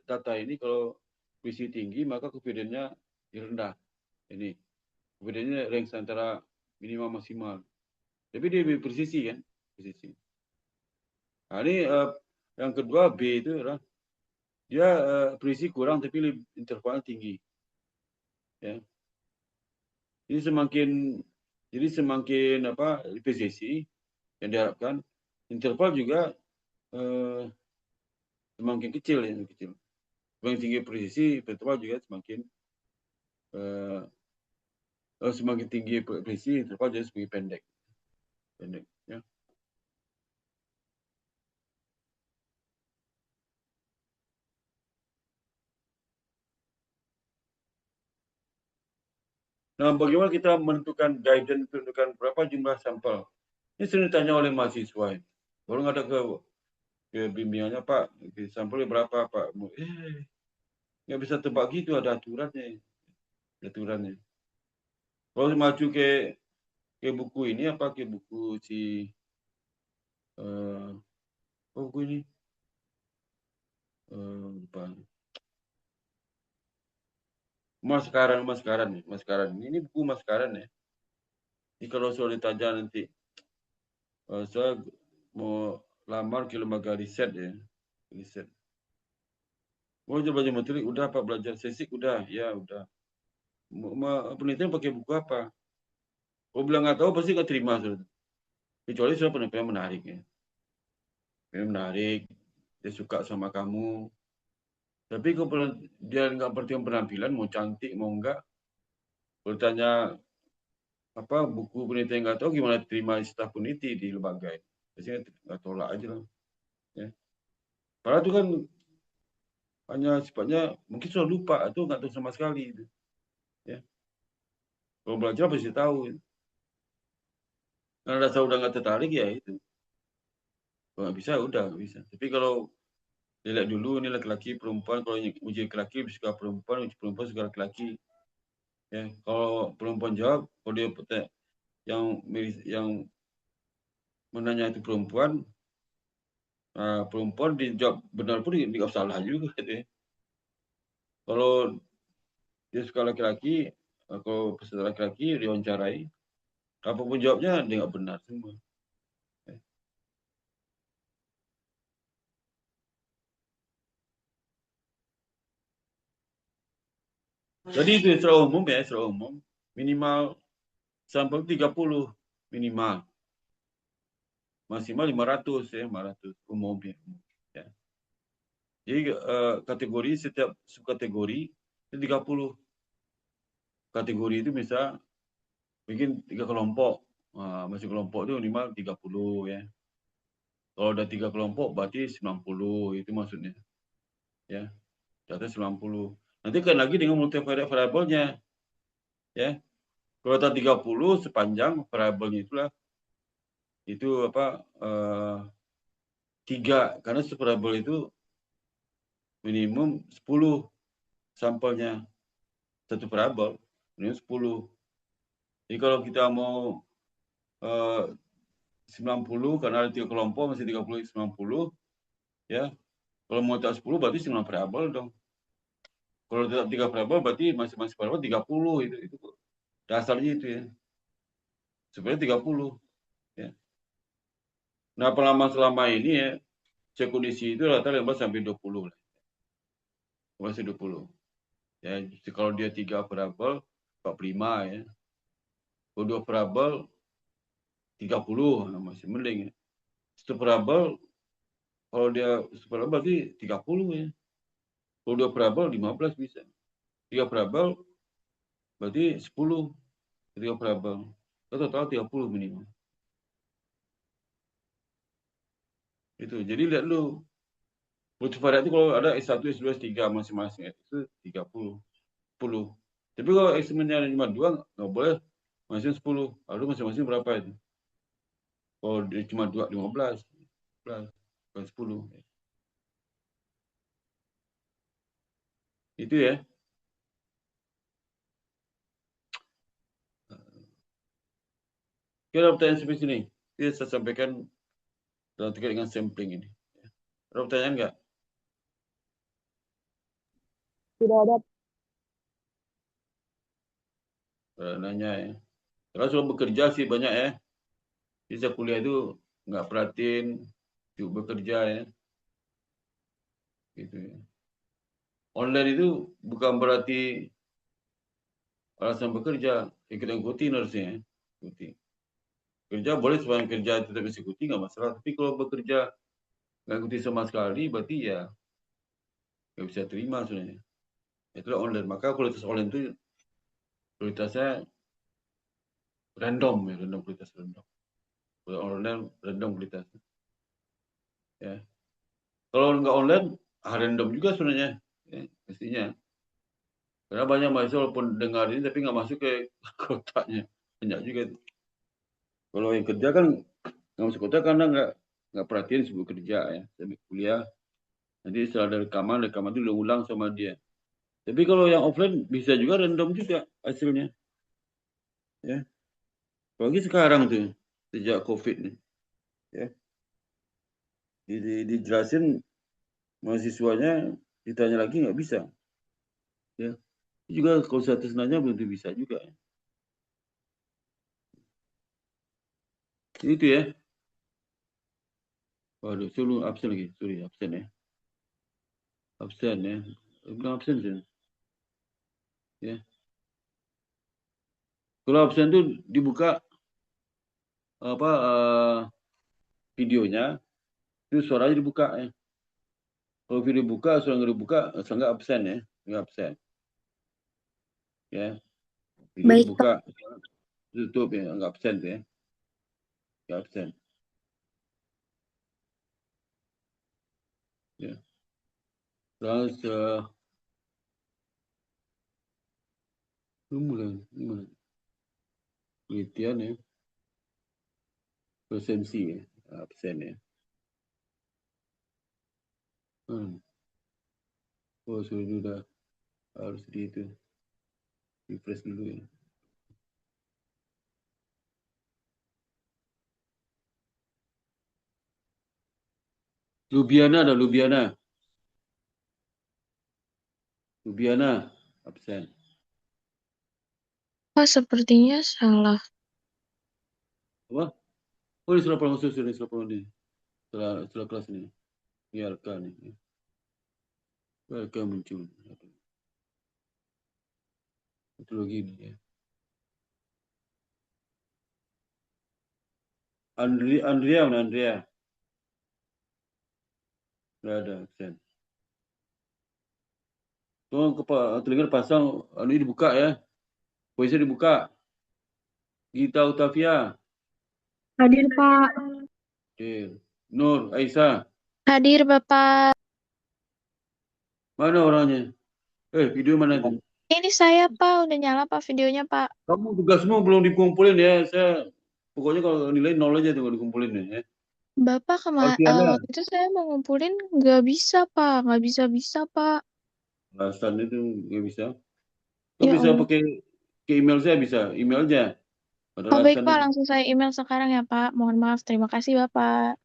data ini kalau visi tinggi maka confidence-nya rendah. Ini confidence-nya range antara minimal maksimal. Tapi dia lebih presisi kan, presisi. Nah, ini yang kedua B itu adalah dia berisi kurang tapi intervalnya tinggi. Ya. Jadi semakin apa presisi yang diharapkan, interval juga semakin kecil ya, kecil. Semakin tinggi presisi, interval juga semakin tinggi presisi, interval jadi semakin pendek. Ya. Nah, bagaimana kita menentukan guidance, menentukan berapa jumlah sampel? Ini sering ditanya oleh mahasiswa. Baru ada ke bimbingannya, Pak, sampelnya berapa, Pak? Nggak bisa tebak gitu, ada aturannya. Kalau maju ke buku ini apa, ke buku si buku ini lupa. Maskaran. Ini buku Maskaran ya. Ini kalau soal ditanya nanti, saya mau lamar ke lembaga riset ya, riset. Mau belajar materi, udah Pak, belajar sesik, udah, ya udah. Penelitian pakai buku apa? Kalau bilang nggak tahu pasti nggak terima, sudah. Kecuali sudah penelitian menarik ya. Menarik, dia suka sama kamu. Tapi kalau dia nggak perhatikan penampilan, mau cantik mau enggak, kalau tanya apa buku penelitian nggak tahu, gimana terima staf peneliti di lembaga ini? Biasanya nggak tolak aja lah. Ya. Padahal itu kan hanya sifatnya mungkin sudah lupa atau nggak tahu sama sekali. Ya. Kalau belajar pasti tahu. Karena rasa udah nggak tertarik ya itu. Kalau nggak bisa udah nggak bisa. Tapi kalau dilihat dulu ini laki-laki perempuan, kalau uji laki-laki suka perempuan, uji perempuan suka laki-laki. Ya, kalau perempuan jawab, kalau dia yang menanya itu perempuan, perempuan dijawab benar pun nggak salah juga gitu ya. Kalau dia suka laki-laki, kalau peserta laki-laki diwawancarai, apapun jawabnya dia nggak benar semua. Jadi itu secara umum minimal sampel 30 minimal. Maksimal 500 ya, 500 umumnya. Ya. Jadi kategori setiap subkategori itu 30. Kategori itu bisa bikin 3 kelompok. Masih kelompok itu minimal 30 ya. Kalau ada 3 kelompok berarti 90 itu maksudnya. Ya. Data 90. Nanti kan lagi dengan multivariabelnya. Ya. Kalau data 30 sepanjang variabelnya itulah itu apa 3 karena variabel itu minimum 10 sampelnya. Satu variabel minimum 10. Jadi kalau kita mau 90 karena ada 3 kelompok masih 30 90 ya. Kalau mau tak 10 berarti 9 variabel dong. Kalau tetap 3 variabel berarti masing-masing variabel 30 itu dasarnya itu ya. Sebenarnya 30 ya. Nah, pengalaman selama ini ya, cek kondisi itu rata 15 sampai 20 lah. 20. Ya, kalau dia 3 variabel 45 ya. Kalau 2 variabel 30 masih mending ya. Satu variabel kalau dia variabel berarti 30 ya. Kalau 2 variabel 15 bisa. 3 variabel berarti 10. 3 variabel. Total 30 minimal. Itu. Jadi lihat dulu. Multivariat itu kalau ada S1, S2, S3 masing-masing itu 30. 10. Tapi kalau ekstremennya cuma 2 nggak boleh masing 10. Lalu masing-masing berapa itu? Kalau cuma 2, 15. 10. Itu ya. Kita ada pertanyaan sampai sini. Kita saya sampaikan dalam terkait dengan sampling ini. Ada pertanyaan nggak? Tidak ada. Nanya ya. Kalau sudah bekerja sih banyak ya. Bisa kuliah itu nggak perhatiin, bekerja ya. Gitu ya. online itu bukan berarti alasan bekerja. Kita ikutin harusnya. Ikuti. Kerja boleh sepanjang kerja tetap bisa ikuti, nggak masalah. Tapi kalau bekerja nggak ikuti sama sekali, berarti ya nggak bisa terima sebenarnya. Itulah online. Maka kualitas online itu kualitasnya random ya, random kualitas random. Kalau online random kualitasnya. Ya. Kalau nggak online, random juga sebenarnya. Ya, mestinya. Karena banyak mahasiswa walaupun dengar ini tapi nggak masuk ke kotaknya. Banyak juga. Kalau yang kerja kan nggak masuk kotak karena nggak perhatian sebelum kerja ya. Sampai kuliah. Nanti setelah ada rekaman itu ulang sama dia. Tapi kalau yang offline bisa juga random juga hasilnya. Ya. Apalagi sekarang tuh, sejak COVID nih. Ya. Dijelasin mahasiswanya, ditanya lagi nggak bisa. Ya. Itu juga kalau satu nanya belum tentu bisa juga. Itu ya. Waduh, suruh absen lagi. Sorry, absen ya. Absen ya. Bukan absen sih. Ya. Kalau absen tuh dibuka apa videonya, itu suaranya dibuka ya. Kalau video buka, suara nggak dibuka, nggak absen ya, nggak absen. Ya, video Baik, dibuka, tutup ya, nggak absen ya, nggak absen. Ya. Terus mulai penelitian ya, presensi ya, absen ya. Oh sudah harus di itu, refresh dulu ya. Lubiana ada Lubiana. Lubiana absen. Pak, sepertinya salah. Apa? Oh, ini sudah masuk, sudah ini. Setelah kelas ini. Ini LK nih. LK muncul. Itu lagi nih ya. Andrea mana Andrea? Nggak ada absen. Tolong telinga pasang, ini dibuka ya. Voice dibuka. Gita Utavia. Hadir, Pak. Oke. Nur, Aisyah. Hadir, Bapak. Mana orangnya? Video mana itu? Ini saya, Pak. Udah nyala, Pak, videonya, Pak. Kamu tugasmu belum dikumpulin ya. Pokoknya kalau nilai 0 aja tuh kalau dikumpulin ya. Bapak, Alfiana. waktu itu saya mau ngumpulin, nggak bisa, Pak. Nggak bisa-bisa, Pak. Alasan itu nggak bisa. Kok Ya bisa Allah. pakai ke email saya bisa? Email aja. Oh, Padahal baik, alasan Pak. itu. Langsung saya email sekarang ya, Pak. Mohon maaf. Terima kasih, Bapak.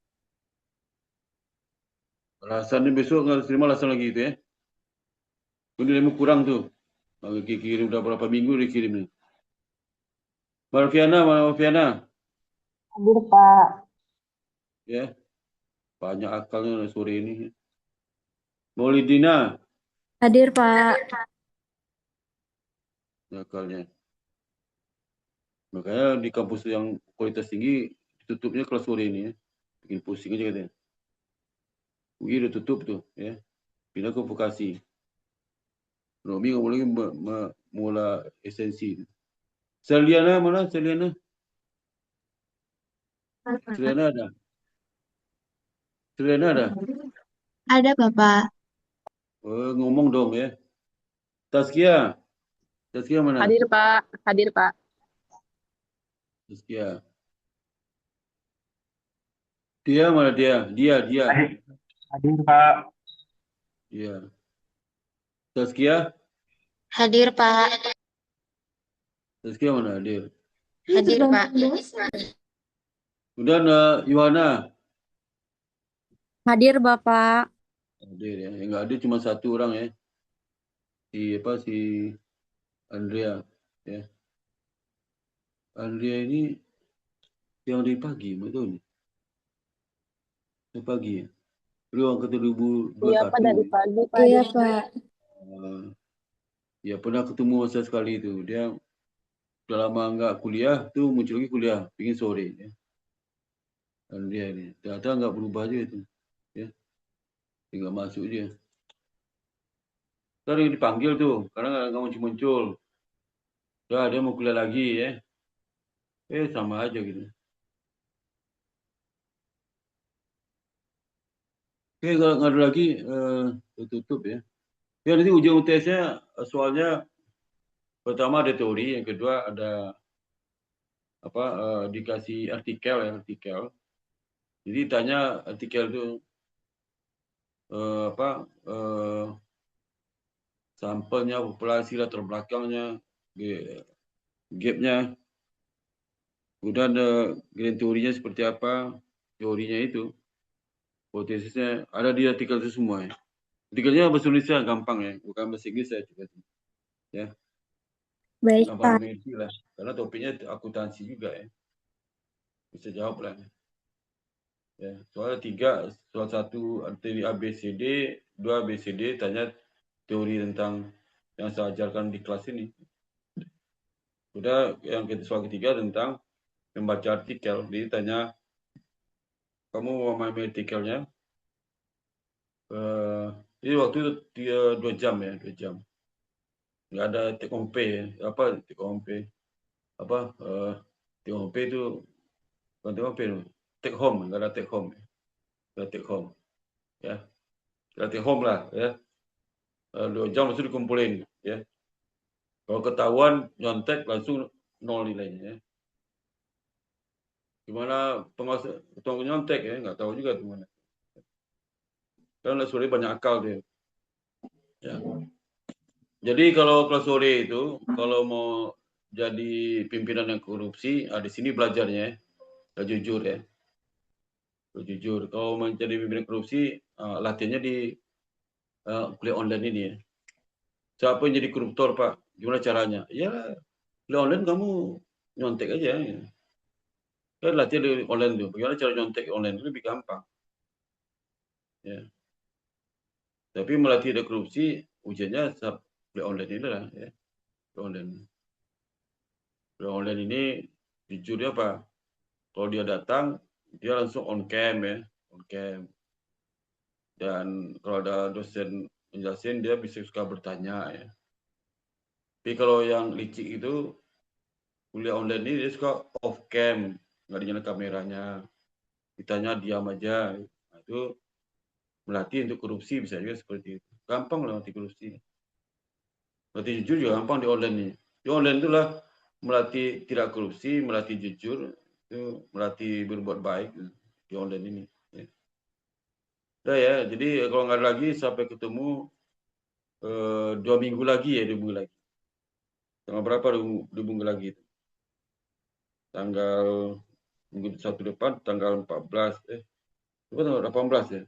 Alasannya besok nggak terima alasan lagi itu ya. Nilaimu kurang tuh. Kirim udah berapa minggu dikirim nih. Malviana, Malviana. Hadir, Pak. Ya, banyak akalnya sore ini. Maulidina, Hadir, Pak. akalnya. Makanya di kampus yang kualitas tinggi tutupnya kelas sore ini ya. Bikin pusing aja katanya. UI udah tutup tuh ya. Pindah ke vokasi. Romi nggak boleh mulai esensi. Seliana mana? Seliana? Seliana ada? Seliana ada? Ada, Bapak. Ngomong dong ya. Taskia. Taskia mana? Hadir, Pak. Hadir, Pak. Taskia. Dia mana dia? Dia. Hadir, Pak. Dia. Taskia? Hadir, Pak. Taskia mana? Dia. Hadir, Pak. Kemudian Yohana. Hadir, Bapak. Hadir ya. Yang nggak ada cuma satu orang ya. Si Andrea ya. Andrea ini yang dari pagi, betul nih. Dari pagi ya. Ruang ke Iya, Pak, dari 2021. pagi, Pak. Iya, Hadir. Pak. Ya pernah ketemu saya sekali tu. Dia dah lama enggak kuliah, tu muncul lagi kuliah, pingin sore. Ya. Dan dia ni, ternyata enggak berubah je tu. Ya. Tinggal masuk je. Sekarang dia dipanggil tu, karena enggak muncul-muncul. Ya, dia mau kuliah lagi ya. Sama aja gitu. Oke, kalau nggak ada lagi, tutup ya. Ya nanti ujung UTS-nya soalnya pertama ada teori, yang kedua ada apa dikasih artikel ya, artikel. Jadi tanya artikel itu apa sampelnya, populasi, latar belakangnya, gapnya, kemudian grand teorinya seperti apa, teorinya itu, hipotesisnya ada di artikel itu semua ya. Artikelnya bahasa Indonesia gampang ya, bukan bahasa Inggris ya juga. Ya, Baik, gampang Pak. dimengerti lah. Karena topiknya akuntansi juga ya. Bisa jawab lah. Ya, soal 3, soal 1 dari ABCD, 2 ABCD tanya teori tentang yang saya ajarkan di kelas ini. Sudah yang soal ketiga tentang membaca artikel. Jadi tanya kamu mau memahami artikelnya. Jadi waktu itu 2 jam ya, 2 jam. Nggak ada take home pay ya. Apa take home pay? Apa take home pay itu bukan take home pay, take home, nggak ada take home. Nggak ada take home. Ya. Nggak ada take home lah ya. 2 jam langsung dikumpulin ya. Kalau ketahuan nyontek langsung 0 nilainya ya. Gimana pengawas ketua nyontek ya, nggak tahu juga gimana. Karena sore banyak akal dia. Ya. Jadi kalau kelas sore itu kalau mau jadi pimpinan yang korupsi, di sini belajarnya ya, jujur ya. Jujur. Kalau mau jadi pimpinan korupsi, latihannya di kuliah online ini ya. Siapa yang jadi koruptor Pak? Gimana caranya? Ya, kuliah online kamu nyontek aja. Ya. Kan latihan di online tuh. Bagaimana cara nyontek online itu lebih gampang. Ya. Tapi melatih ada korupsi, ujiannya kuliah online ini lah ya. Online. Kuliah online ini jujur dia apa? Kalau dia datang, dia langsung on cam ya, on cam. Dan kalau ada dosen menjelasin, dia bisa suka bertanya ya. Tapi kalau yang licik itu kuliah online ini dia suka off cam, nggak dinyalakan kameranya, ditanya diam aja. Nah, itu melatih untuk korupsi bisa juga seperti itu. Gampang lah melatih korupsi. Melatih jujur juga gampang di online ini. Di online itulah melatih tidak korupsi, melatih jujur, itu melatih berbuat baik di online ini. Ya. Udah ya, jadi kalau nggak ada lagi sampai ketemu 2 minggu lagi ya, 2 minggu lagi. Tanggal berapa 2 minggu lagi? Tanggal minggu 1 depan, tanggal 14. Itu tanggal 18 ya?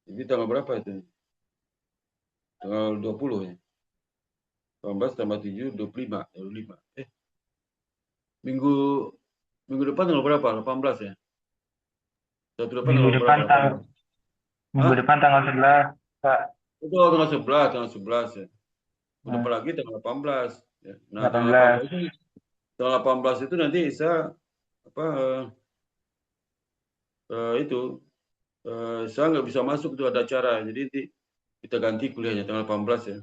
Jadi tanggal berapa itu? Tanggal 20 ya? 18 tambah 7, 25. 25. Minggu depan tanggal berapa? 18 ya? 1 depan Minggu tanggal depan berapa? tanggal 18. minggu Hah? depan tanggal 11, Pak. Itu tanggal 11 ya. Nah, Depan lagi tanggal 18 ya. Nah, tanggal 18. 18 itu nanti saya apa itu saya nggak bisa masuk tuh ada acara. Jadi nanti kita ganti kuliahnya tanggal 18 ya.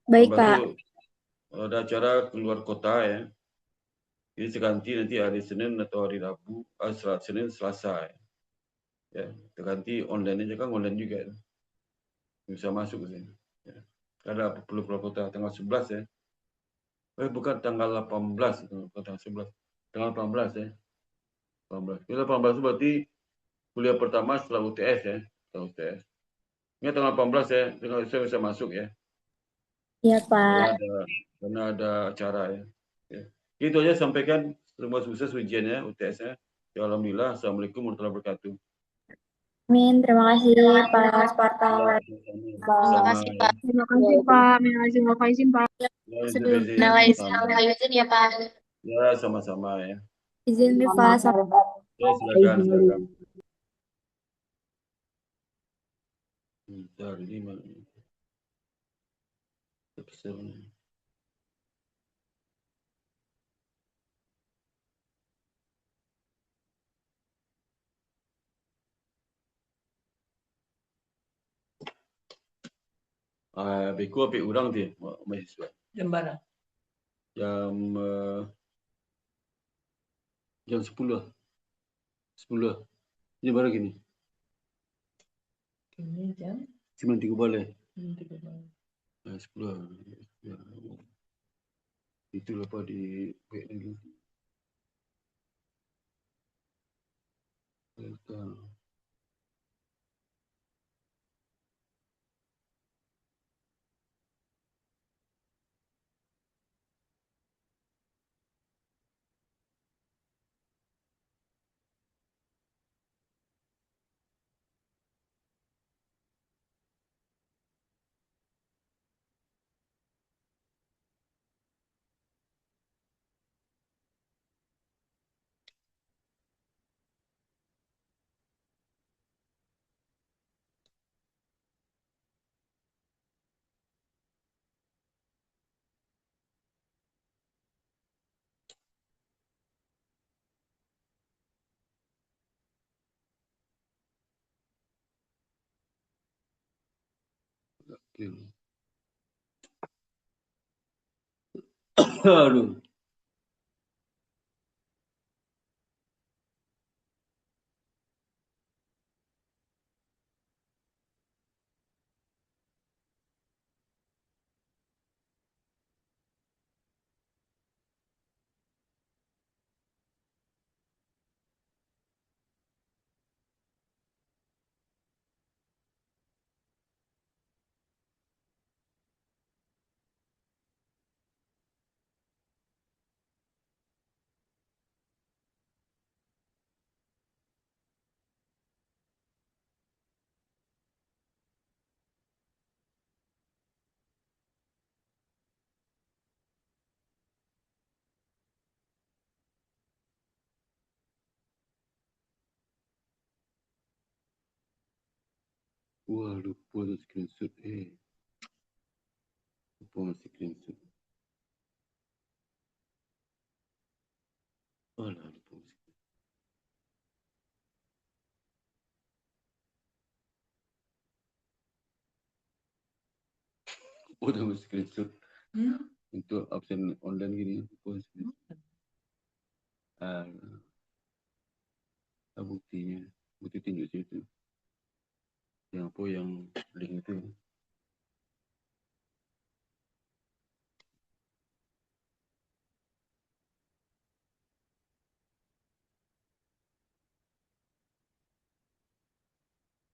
Baik, 18 Pak. itu ada acara keluar kota ya. Jadi seganti nanti hari Senin atau hari Rabu, Senin, Selasa ya. Ya, kita ganti online aja kan online juga ya. Bisa masuk ke sini. Ya. Ada perlu keluar kota tanggal 11 ya. Bukan tanggal 18 itu, bukan tanggal 11. Tanggal 18 ya. 18. Kita 18 itu berarti kuliah pertama setelah UTS ya. Setelah UTS. Ini tanggal 18 ya, saya bisa masuk ya. Iya, Pak. Karena ada acara ya. Ya. Itu aja sampaikan semua sukses ujiannya, UTS-nya. Ya alhamdulillah. Assalamualaikum warahmatullahi wabarakatuh. Amin. Terima kasih, Pak Sparta. Ya, Terima sama kasih, ya. Pak. Terima kasih, Pak. Terima kasih, Bapak izin, Pak. Ya, Sebelum sama. izin ya, Pak. Ya, sama-sama ya. Izin Rifa. Ya, silakan, silakan. Bentar, ini mana? Besar nih. Beku apa orang tu mahasiswa. Jam berapa? Jam jam 10. 10. Ini baru gini. Ini jam 9.30 balik. 3 malam. 10. Ya. Itu apa di baik dulu. Welcome. Aduh. Wah, lupa tu screenshot. Lupa masih screenshot. Alah, lupa masih. Lupa masih screenshot. Untuk absen online gini. Lupa screenshot. Buktinya. Bukti tunjuk situ. Yang apa yang link itu.